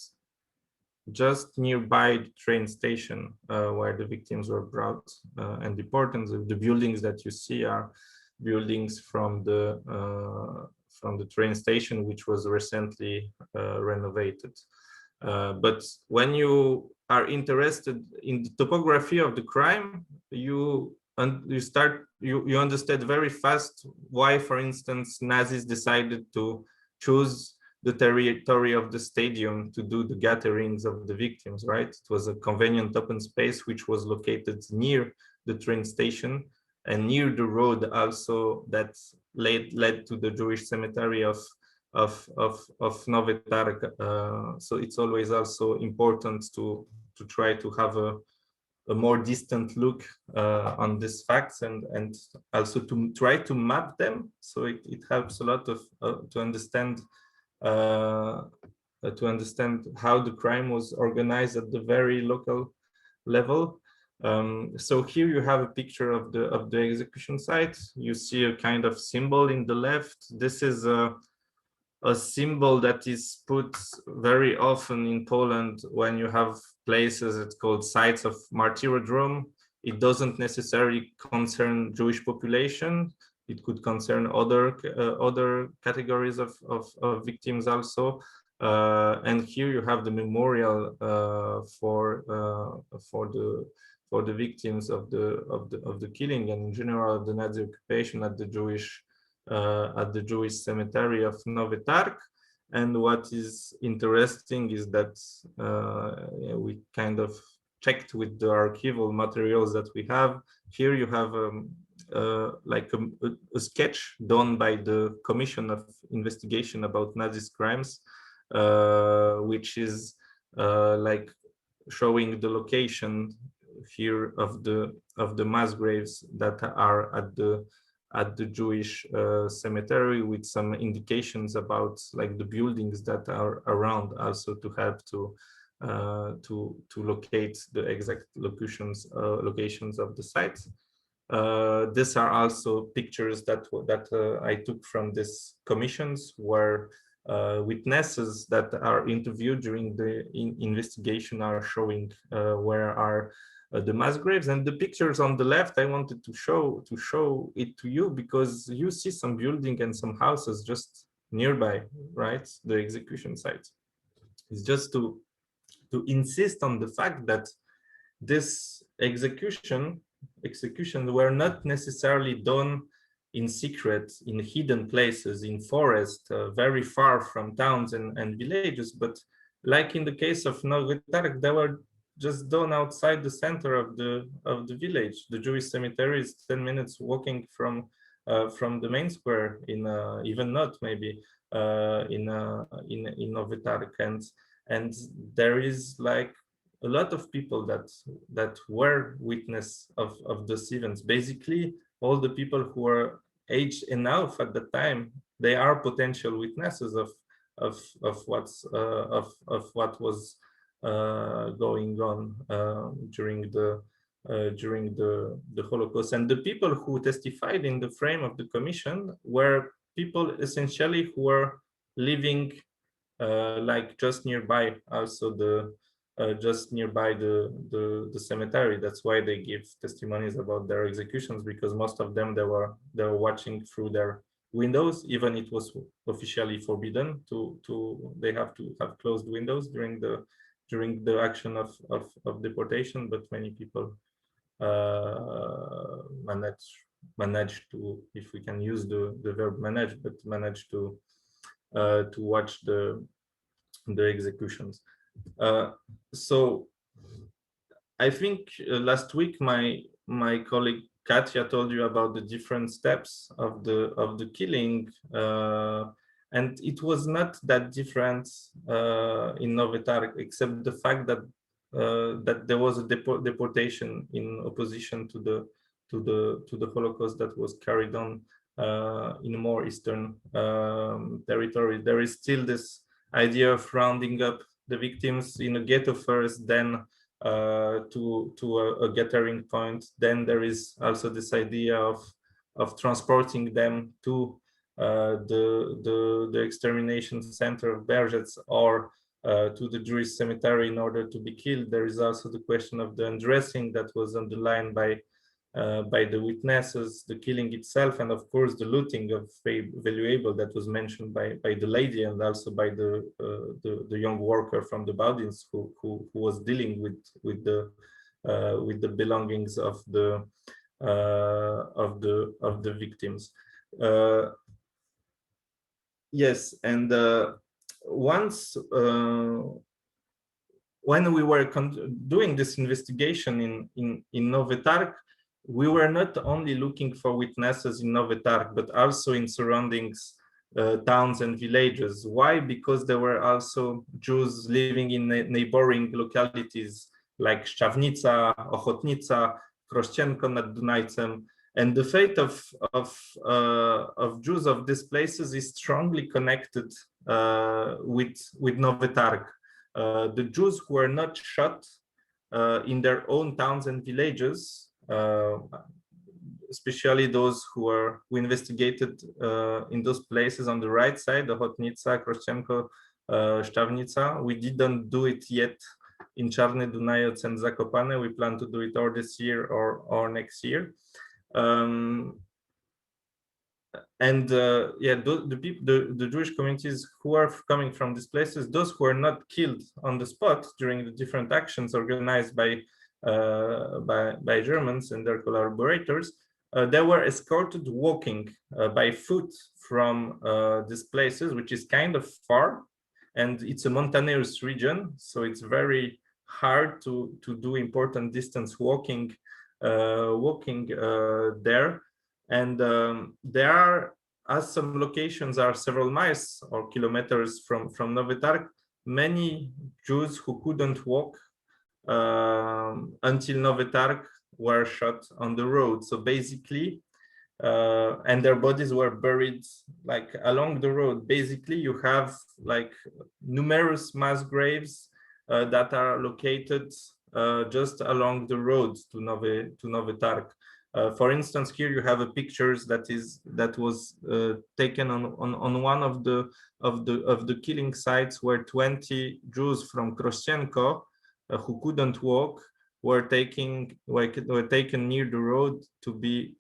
Speaker 2: just nearby the train station where the victims were brought and deported. The buildings that you see are buildings from the train station, which was recently renovated. But when you are interested in the topography of the crime, you understand very fast why, for instance, Nazis decided to choose the territory of the stadium to do the gatherings of the victims, right? It was a convenient open space which was located near the train station and near the road also that led to the Jewish cemetery of Nowy Targ. So it's always also important to try to have a more distant look on these facts and also to try to map them. So it helps a lot of to understand how the crime was organized at the very local level. So here you have a picture of the execution site. You see a kind of symbol in the left. This is a symbol that is put very often in Poland when you have places. It's called sites of martyrdom. It doesn't necessarily concern Jewish population. It could concern other categories of victims also. And here you have the memorial for the victims of the killing and in general the Nazi occupation at the Jewish cemetery of Nowy Targ. And what is interesting is that we kind of checked with the archival materials that we have. Here you have like a sketch done by the Commission of Investigation about Nazi crimes, which is like showing the location here of the mass graves that are at the Jewish cemetery, with some indications about like the buildings that are around, also to help to locate the exact locations of the sites. These are also pictures that I took from these commissions, where witnesses that are interviewed during the investigation are showing where are the mass graves. And the pictures on the left, I wanted to show it to you because you see some building and some houses just nearby, right? The execution site. It's just to insist on the fact that this executions were not necessarily done in secret, in hidden places, in forest, very far from towns and villages, but like in the case of Nowy Targ, they were just done outside the center of the village. The Jewish cemetery is 10 minutes walking from the main square, in even not maybe in Nowy Targ, and there is like a lot of people that were witness of those events. Basically, all the people who were aged enough at the time, they are potential witnesses of what was going on during the Holocaust. And the people who testified in the frame of the commission were people essentially who were living like just nearby, also just nearby the cemetery. That's why they give testimonies about their executions, because most of them they were watching through their windows, even it was officially forbidden they have to have closed windows during the action of deportation, but many people managed to, if we can use the verb manage, but managed to watch the executions. So I think last week my colleague Katia told you about the different steps of the killing, and it was not that different in Nowy Targ, except the fact that there was a deportation in opposition to the Holocaust that was carried on in more eastern territory. There is still this idea of rounding up the victims in a ghetto first, then to a gathering point. Then there is also this idea of transporting them to the extermination center of Bergets or to the Jewish cemetery in order to be killed. There is also the question of the undressing that was underlined by the witnesses, the killing itself, and of course the looting of valuable that was mentioned by the lady and also by the young worker from the Baudins who was dealing with the belongings of the victims. Yes, and once when we were doing this investigation in Nowy Targ, we were not only looking for witnesses in Nowy Targ, but also in surroundings towns and villages. Why? Because there were also Jews living in neighboring localities like Szczawnica, Ochotnica, Krościenko nad Dunajcem, and the fate of Jews of these places is strongly connected with Nowy Targ. The Jews who were not shot in their own towns and villages, especially those who investigated in those places on the right side, the Ochotnica, Krościenko, Szczawnica. We didn't do it yet in Czarny Dunajec and Zakopane. We plan to do it or this year or next year. The Jewish communities who are coming from these places, those who are not killed on the spot during the different actions organized by Germans and their collaborators, they were escorted walking by foot from these places, which is kind of far, and it's a mountainous region, so it's very hard to do important distance walking there. And there are, as some locations are several miles or kilometers from Nowy Targ, many Jews who couldn't walk until Nowy Targ were shot on the road. So basically, and their bodies were buried like along the road. Basically, you have like numerous mass graves that are located just along the road to Nowy Targ. For instance, here you have a pictures that was taken on one of the killing sites where 20 Jews from Krościenko who couldn't walk were taken near the road to be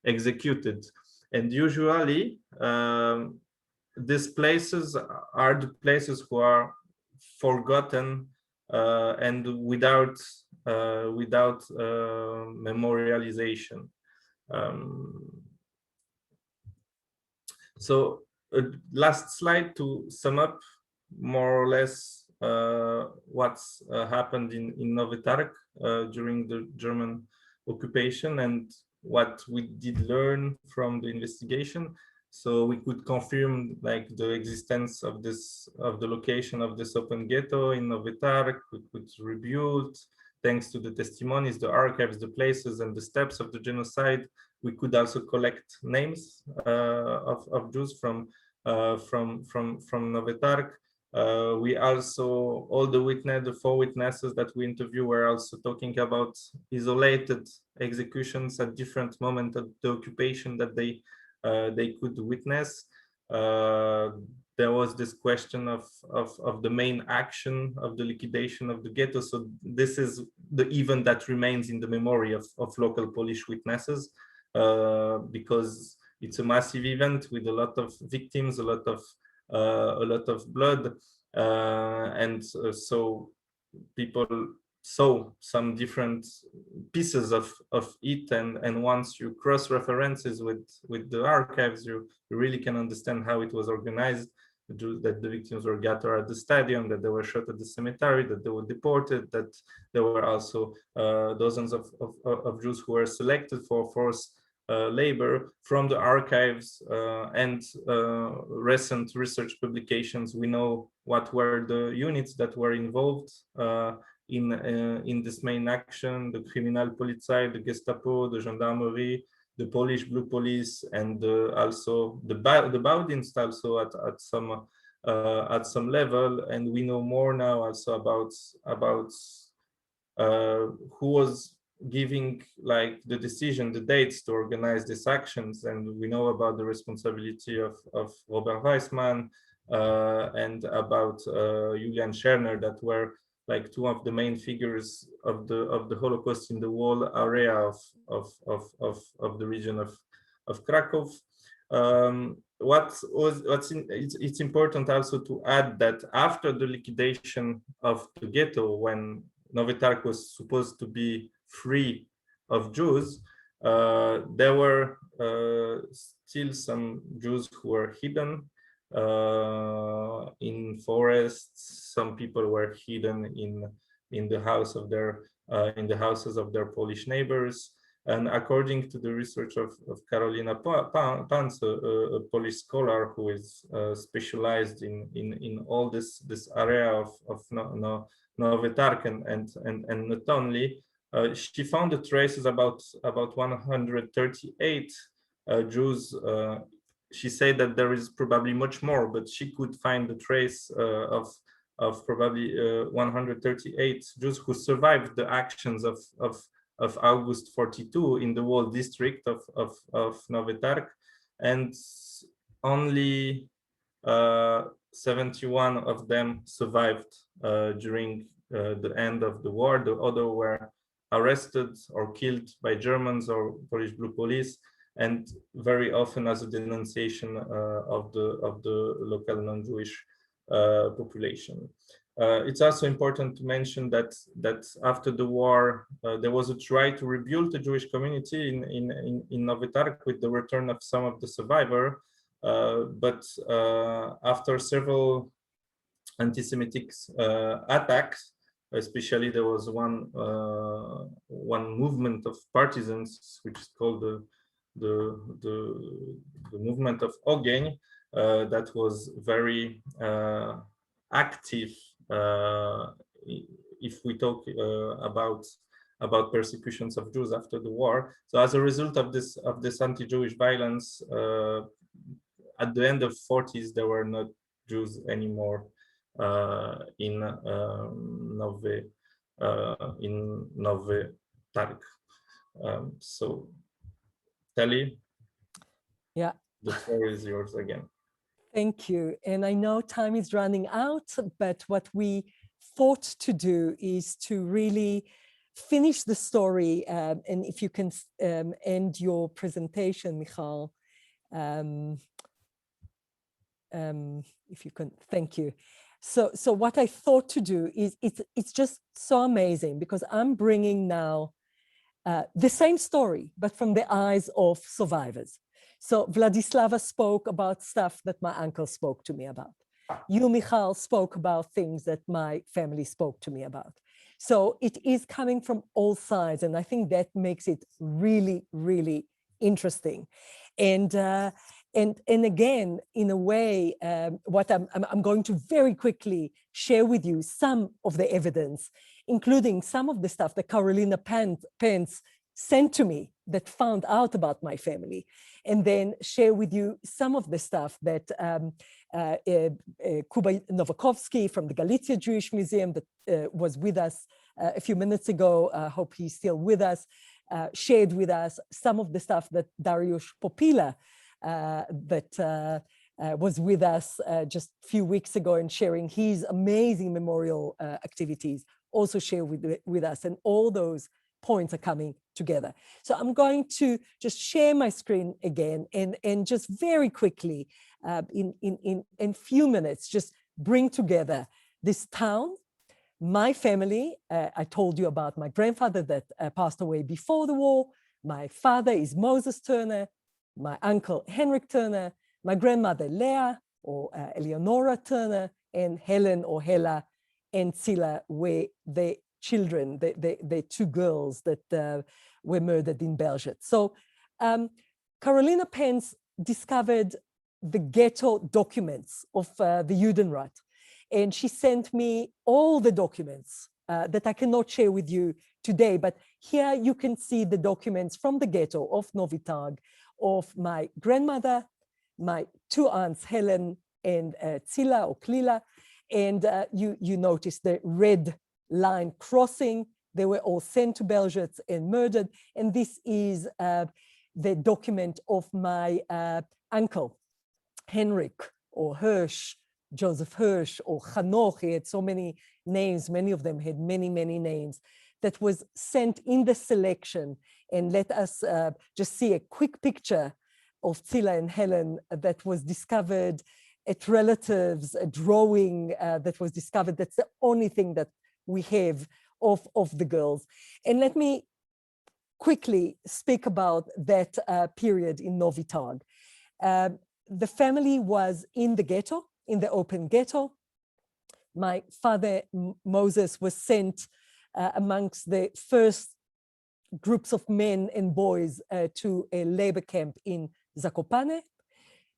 Speaker 2: executed. And usually these places are the places who are forgotten and without memorialization. So last slide to sum up more or less what's happened in Nowy Targ during the German occupation and what we did learn from the investigation. So we could confirm like the existence of the location of this open ghetto in Nowy Targ. We could rebuild, thanks to the testimonies, the archives, the places, and the steps of the genocide. We could also collect names of Jews from Nowy Targ. We also, all the 4 witnesses that we interviewed were also talking about isolated executions at different moments of the occupation that they could witness. There was this question of the main action of the liquidation of the ghetto. So this is the event that remains in the memory of local Polish witnesses because it's a massive event with a lot of victims, a lot of blood, and so people saw some different pieces of it, and once you cross references with the archives, you really can understand how it was organized, that the victims were gathered at the stadium, that they were shot at the cemetery, that they were deported, that there were also dozens of Jews who were selected for forced labor. From the archives and recent research publications, we know what were the units that were involved in this main action: the Kriminalpolizei, the Gestapo, the Gendarmerie, the Polish Blue Police and also the Baudienst also at some level, and we know more now also about who was giving like the decision, the dates to organize these actions, and we know about the responsibility of Robert Weissmann and about Julian Scherner, that were like two of the main figures of the Holocaust in the whole area of the region of Krakow. It's important also to add that after the liquidation of the ghetto, when Nowy Targ was supposed to be free of Jews, there were still some Jews who were hidden in forests. Some people were hidden in the house of their in the houses of their Polish neighbors. And according to the research of Karolina Pans, a Polish scholar who is specialized in all this area of Nowy Targ and not only, she found the traces about 138 Jews. She said that there is probably much more, but she could find the trace of probably 138 Jews who survived the actions of August 42 in the whole district of Nowy Targ, and only 71 of them survived during the end of the war. The other were arrested or killed by Germans or Polish Blue Police, and very often as a denunciation of the local non-Jewish population. It's also important to mention that after the war, there was a try to rebuild the Jewish community in Nowy Targ with the return of some of the survivors. But after several anti-Semitic attacks, especially there was one movement of partisans, which is called the movement of Ogień, that was very active. If we talk about persecutions of Jews after the war, so as a result of this anti-Jewish violence, at the end of 40s there were not Jews anymore in Nowy Targ. So, Telly,
Speaker 4: yeah,
Speaker 2: the floor is yours again.
Speaker 4: Thank you. And I know time is running out, but what we thought to do is to really finish the story. And if you can end your presentation, Michał, if you can, thank you. So what I thought to do is, it's just so amazing, because I'm bringing now the same story, but from the eyes of survivors. So Vladislava spoke about stuff that my uncle spoke to me about. You, Michał, spoke about things that my family spoke to me about. So it is coming from all sides, and I think that makes it really, really interesting. And again, in a way, what I'm going to very quickly share with you some of the evidence, including some of the stuff that Karolina Pans sent to me that found out about my family, and then share with you some of the stuff that Kuba Nowakovsky from the Galicia Jewish Museum that was with us a few minutes ago, I hope he's still with us, shared with us, some of the stuff that Dariusz Popila that was with us just a few weeks ago and sharing his amazing memorial activities, also share with us, and all those points are coming together. So I'm going to just share my screen again and just very quickly in few minutes just bring together this town, my family. I told you about my grandfather that passed away before the war. My father is Moses Turner, my uncle Henrik Turner, my grandmother Leah or Eleonora Turner, and Helen or Hela and Sila were the children, the two girls that were murdered in Belgium. So Karolina Pans discovered the ghetto documents of the Judenrat, and she sent me all the documents that I cannot share with you today, but Here you can see the documents from the ghetto of Nowy Targ of my grandmother, my two aunts, Helen and Tsila or Klila, and you notice the red line crossing. They were all sent to Belzec and murdered. And this is the document of my uncle, Henrik or Hirsch, Joseph Hirsch or Hanoch. He had so many names. Many of them had many, many names. That was sent in the selection. And let us just see a quick picture of Tsila and Helen that was discovered at relatives, a drawing that was discovered. That's the only thing that we have of the girls. And let me quickly speak about that period in Nowy Targ. The family was in the ghetto, in the open ghetto. My father, Moses, was sent amongst the first groups of men and boys to a labor camp in Zakopane.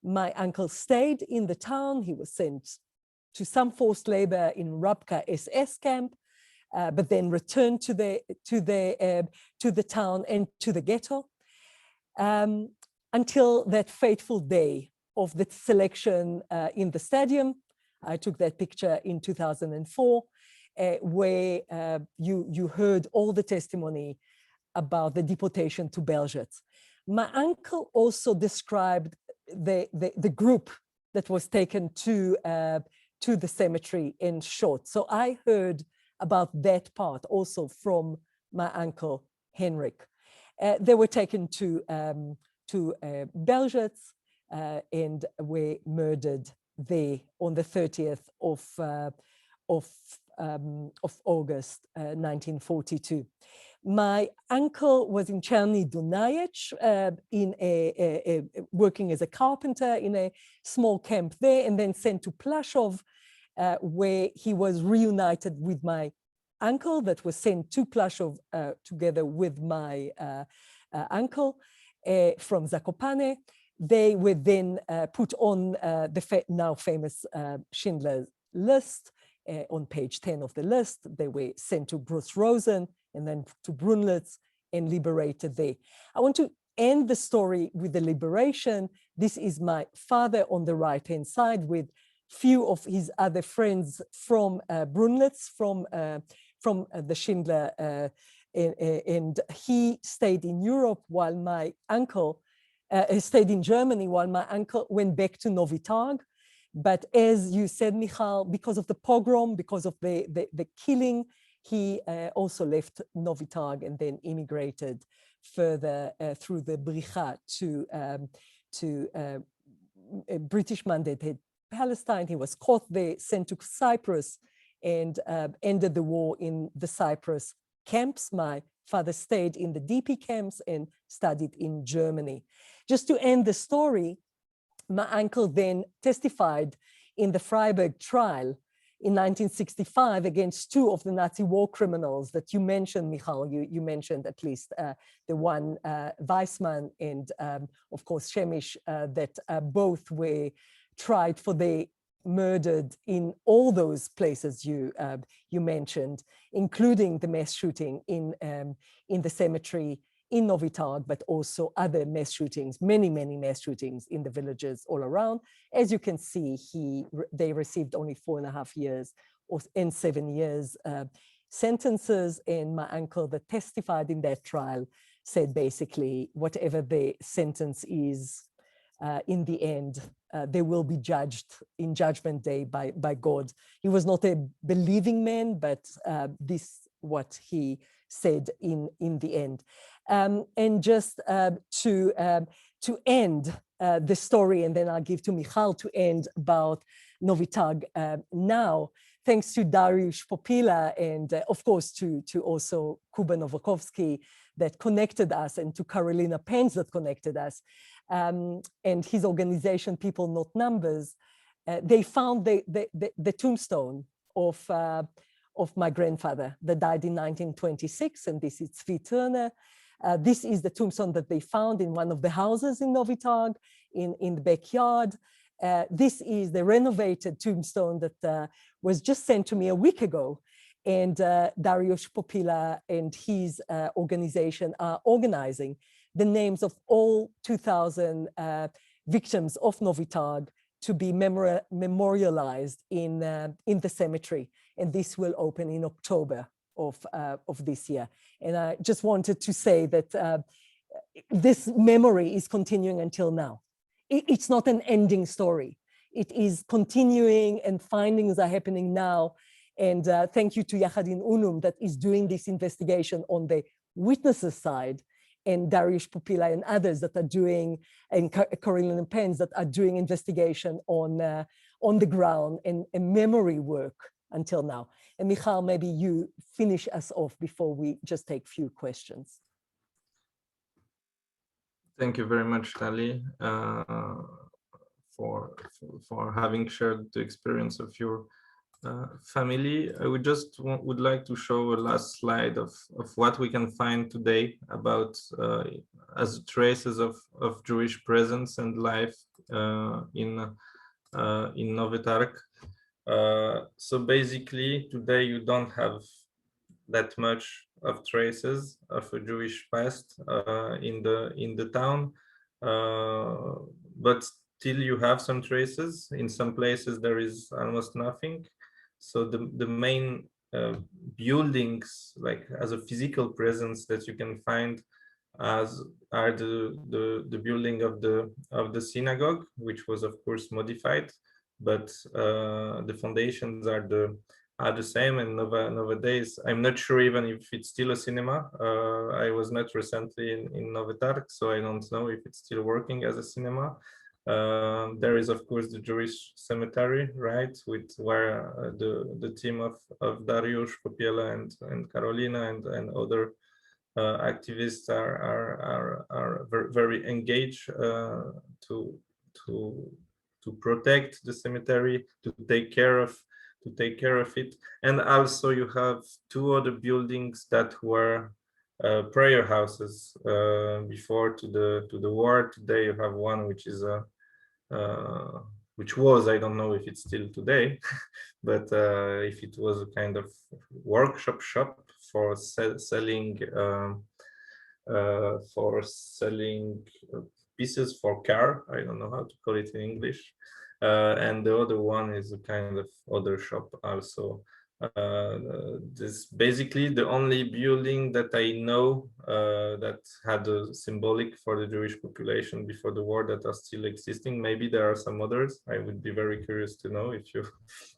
Speaker 4: My uncle stayed in the town. He was sent to some forced labor in Rabka SS camp, but then returned to the town and to the ghetto until that fateful day of the selection in the stadium. I took that picture in 2004, where you heard all the testimony about the deportation to Belzec. My uncle also described the group that was taken to the cemetery and shot. So I heard about that part also from my uncle Henrik. They were taken to Belzec and were murdered there on the 30th of August 1942. My uncle was in Cherny Dunajec, working as a carpenter in a small camp there, and then sent to Plaszów, where he was reunited with my uncle that was sent to Plaszów together with my uncle from Zakopane. They were then put on the now famous Schindler's List. On page 10 of the list, they were sent to Bruce Rosen and then to Brunlitz and liberated there. I want to end the story with the liberation. This is my father on the right-hand side with few of his other friends from Brunlitz, from the Schindler, and he stayed in Europe while my uncle stayed in Germany while my uncle went back to Nowy Targ. But as you said, Michał, because of the pogrom, because of the killing, he also left Nowy Targ and then immigrated further through the Bricha to a British mandate Palestine. He was caught there, sent to Cyprus, and ended the war in the Cyprus camps. My father stayed in the DP camps and studied in Germany. Just to end the story, my uncle then testified in the Freiburg trial in 1965 against two of the Nazi war criminals that you mentioned, Michał. You mentioned at least the one Weissmann and of course Shemish, that both were tried for their murdered in all those places you mentioned, including the mass shooting in the cemetery in Nowy Targ, but also other mass shootings, many mass shootings in the villages all around. As you can see, they received only 4.5 years and 7 years sentences. And my uncle that testified in that trial said basically, whatever the sentence is, in the end, they will be judged in Judgment Day by God. He was not a believing man, but this what he said in the end. And just to end the story, and then I'll give to Michał to end about Nowy Targ now, thanks to Dariusz Popila and of course to also Kuba Nowakowski that connected us, and to Karolina Pence that connected us, and his organization, People Not Numbers. They found the tombstone of my grandfather that died in 1926, and this is Zvi Turner. This is the tombstone that they found in one of the houses in Nowy Targ, in the backyard. This is the renovated tombstone that was just sent to me a week ago. and Dariusz Popila and his organization are organizing the names of all 2,000 victims of Nowy Targ to be memorialized in the cemetery. And this will open in October of this year. And I just wanted to say that this memory is continuing until now. It's not an ending story. It is continuing, and findings are happening now. And thank you to Yahad-in Unum that is doing this investigation on the witnesses side, and Dariusz Popila and others that are doing, and Carolyn Pence that are doing investigation on the ground and memory work until now. And Michal, maybe you finish us off before we just take a few questions.
Speaker 2: Thank you very much, Tali, for having shared the experience of your family. I would like to show a last slide of what we can find today about as traces of Jewish presence and life in Nowy Targ. So basically, today you don't have that much of traces of a Jewish past in the town, but still you have some traces. In some places there is almost nothing. So the main buildings, like as a physical presence that you can find, are the building of the synagogue, which was of course modified, but the foundations are the same. And nowadays, I'm not sure even if it's still a cinema. I was not recently in Nowy Targ, so I don't know if it's still working as a cinema. There is of course the Jewish cemetery, right, where the team of Dariusz Popila and Karolina and other activists are very engaged to protect the cemetery, to take care of it. And also you have two other buildings that were prayer houses before to the war. Today you have one which is which was, I don't know if it's still today, but if it was a kind of workshop shop for selling pieces for car. I don't know how to call it in English. And the other one is a kind of other shop also. This basically the only building that I know that had a symbolic for the Jewish population before the war that are still existing. Maybe there are some others. I would be very curious to know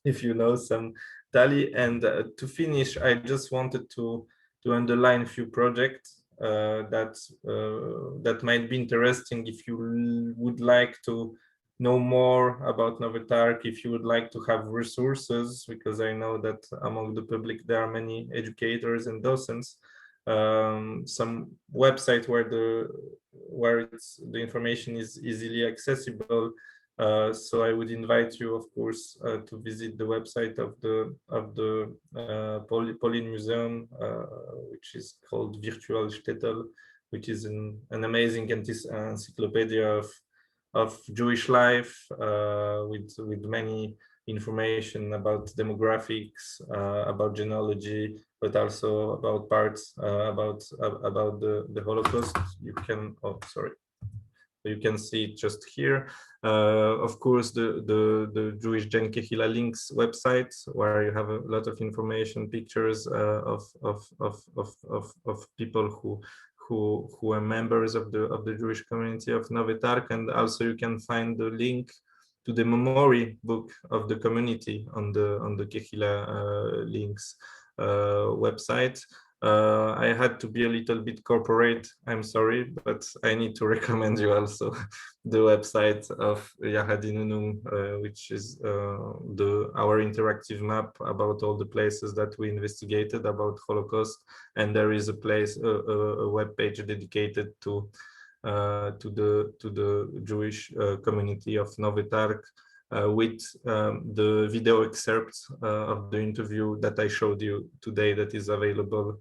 Speaker 2: if you know some, Tali. And to finish, I just wanted to underline a few projects that might be interesting if you would like to know more about Nowy Targ, if you would like to have resources, because I know that among the public there are many educators and docents. Some website where the information is easily accessible. So I would invite you, of course, to visit the website of the Polin Museum, which is called Virtual Shtetl, which is an amazing encyclopedia of Jewish life with many information about demographics, about genealogy, but also about parts about the Holocaust. You can you can see it just here. Of course, the Jewish Gen Kehila links website, where you have a lot of information, pictures of people who are members of the Jewish community of Nowy Targ. And also you can find the link to the memory book of the community on the Kehila links website. I had to be a little bit corporate, I'm sorry, but I need to recommend you also the website of Yahad-in Unum, which is our interactive map about all the places that we investigated about Holocaust. And there is a web page dedicated to the Jewish community of Nowy Targ, with the video excerpts of the interview that I showed you today that is available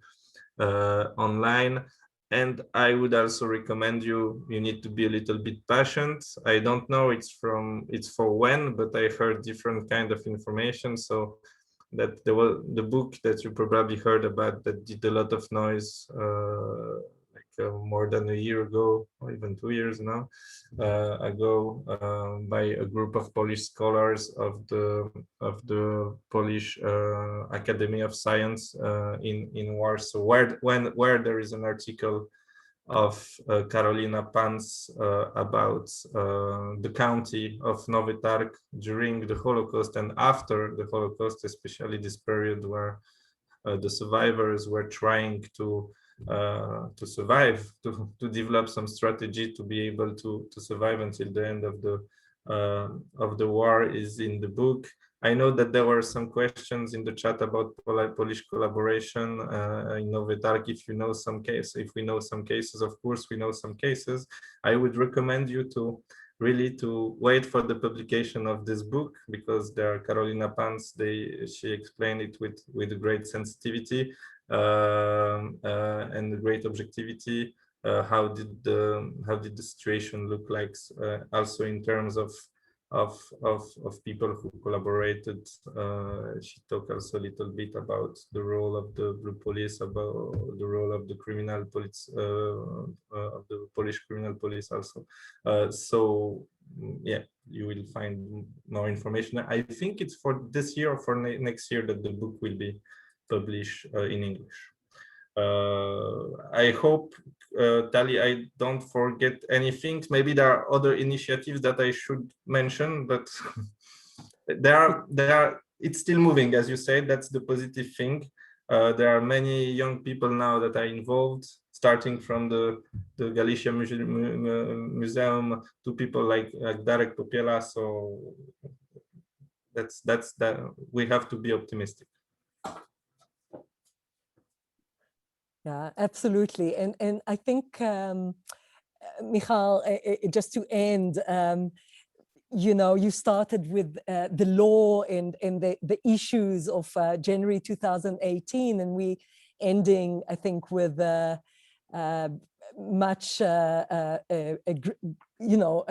Speaker 2: online. And I would also recommend you need to be a little bit patient. I don't know it's for when, but I heard different kind of information. So that there was the book that you probably heard about that did a lot of noise more than a year ago, or even 2 years now ago, by a group of Polish scholars of the Polish Academy of Science in Warsaw, where there is an article of Karolina Pans about the county of Nowy Targ during the Holocaust and after the Holocaust, especially this period where the survivors were trying to survive, to develop some strategy to be able to survive until the end of the war is in the book. I know that there were some questions in the chat about Polish collaboration in Nowy Targ. If you know some cases, if we know some cases, of course we know some cases. I would recommend you to really to wait for the publication of this book, because there are Karolina Pans, she explained it with great sensitivity and great objectivity. How did the situation look like, also in terms of people who collaborated. She talked also a little bit about the role of the Blue Police, about the role of the criminal police, of the Polish criminal police also. So yeah, you will find more information. I think it's for this year or for next year that the book will be published in English. I hope, Tali, I don't forget anything. Maybe there are other initiatives that I should mention, but it's still moving, as you said. That's the positive thing. There are many young people now that are involved, starting from the Galicia Museum to people like Darek Popiela. So that we have to be optimistic.
Speaker 4: Yeah, absolutely. And I think, Michał, just to end, you know, you started with the law and the issues of January 2018, and we ending, I think, with much, you know,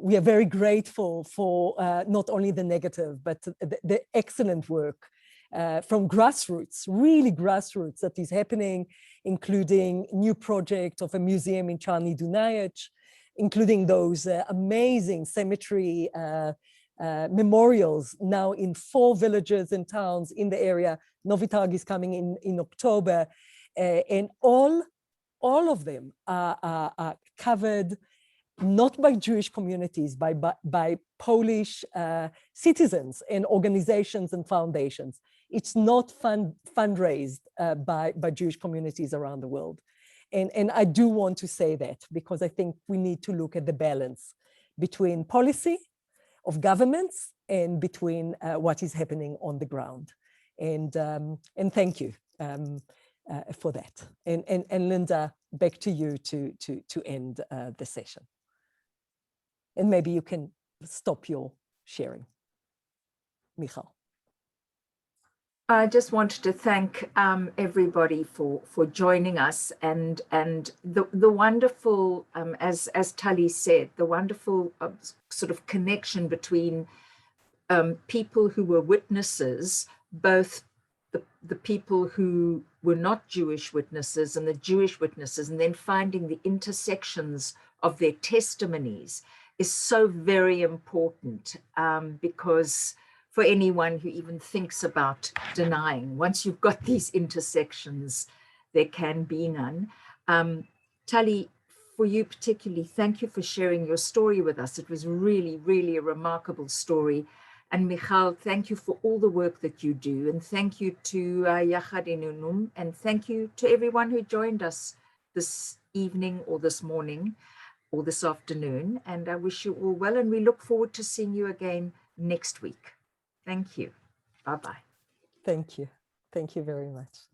Speaker 4: we are very grateful for not only the negative, but the excellent work from grassroots, really grassroots, that is happening, including new project of a museum in Czarny Dunajec, including those amazing cemetery memorials now in 4 villages and towns in the area. Nowy Targ is coming in October, and all of them are covered not by Jewish communities, by Polish citizens and organizations and foundations. It's not fundraised by Jewish communities around the world. And I do want to say that, because I think we need to look at the balance between policy of governments and between what is happening on the ground. And thank you for that. And Linda, back to you to end the session. And maybe you can stop your sharing, Michał.
Speaker 1: I just wanted to thank everybody for joining us, and the wonderful, as Tali said, the wonderful sort of connection between people who were witnesses, both the people who were not Jewish witnesses and the Jewish witnesses, and then finding the intersections of their testimonies is so very important, because for anyone who even thinks about denying, once you've got these intersections, there can be none. Tali, for you particularly, thank you for sharing your story with us. It was really, really a remarkable story. And Michał, thank you for all the work that you do. And thank you to Yahad-in Unum. And thank you to everyone who joined us this evening or this morning or this afternoon. And I wish you all well. And we look forward to seeing you again next week. Thank you. Bye-bye.
Speaker 4: Thank you. Thank you very much.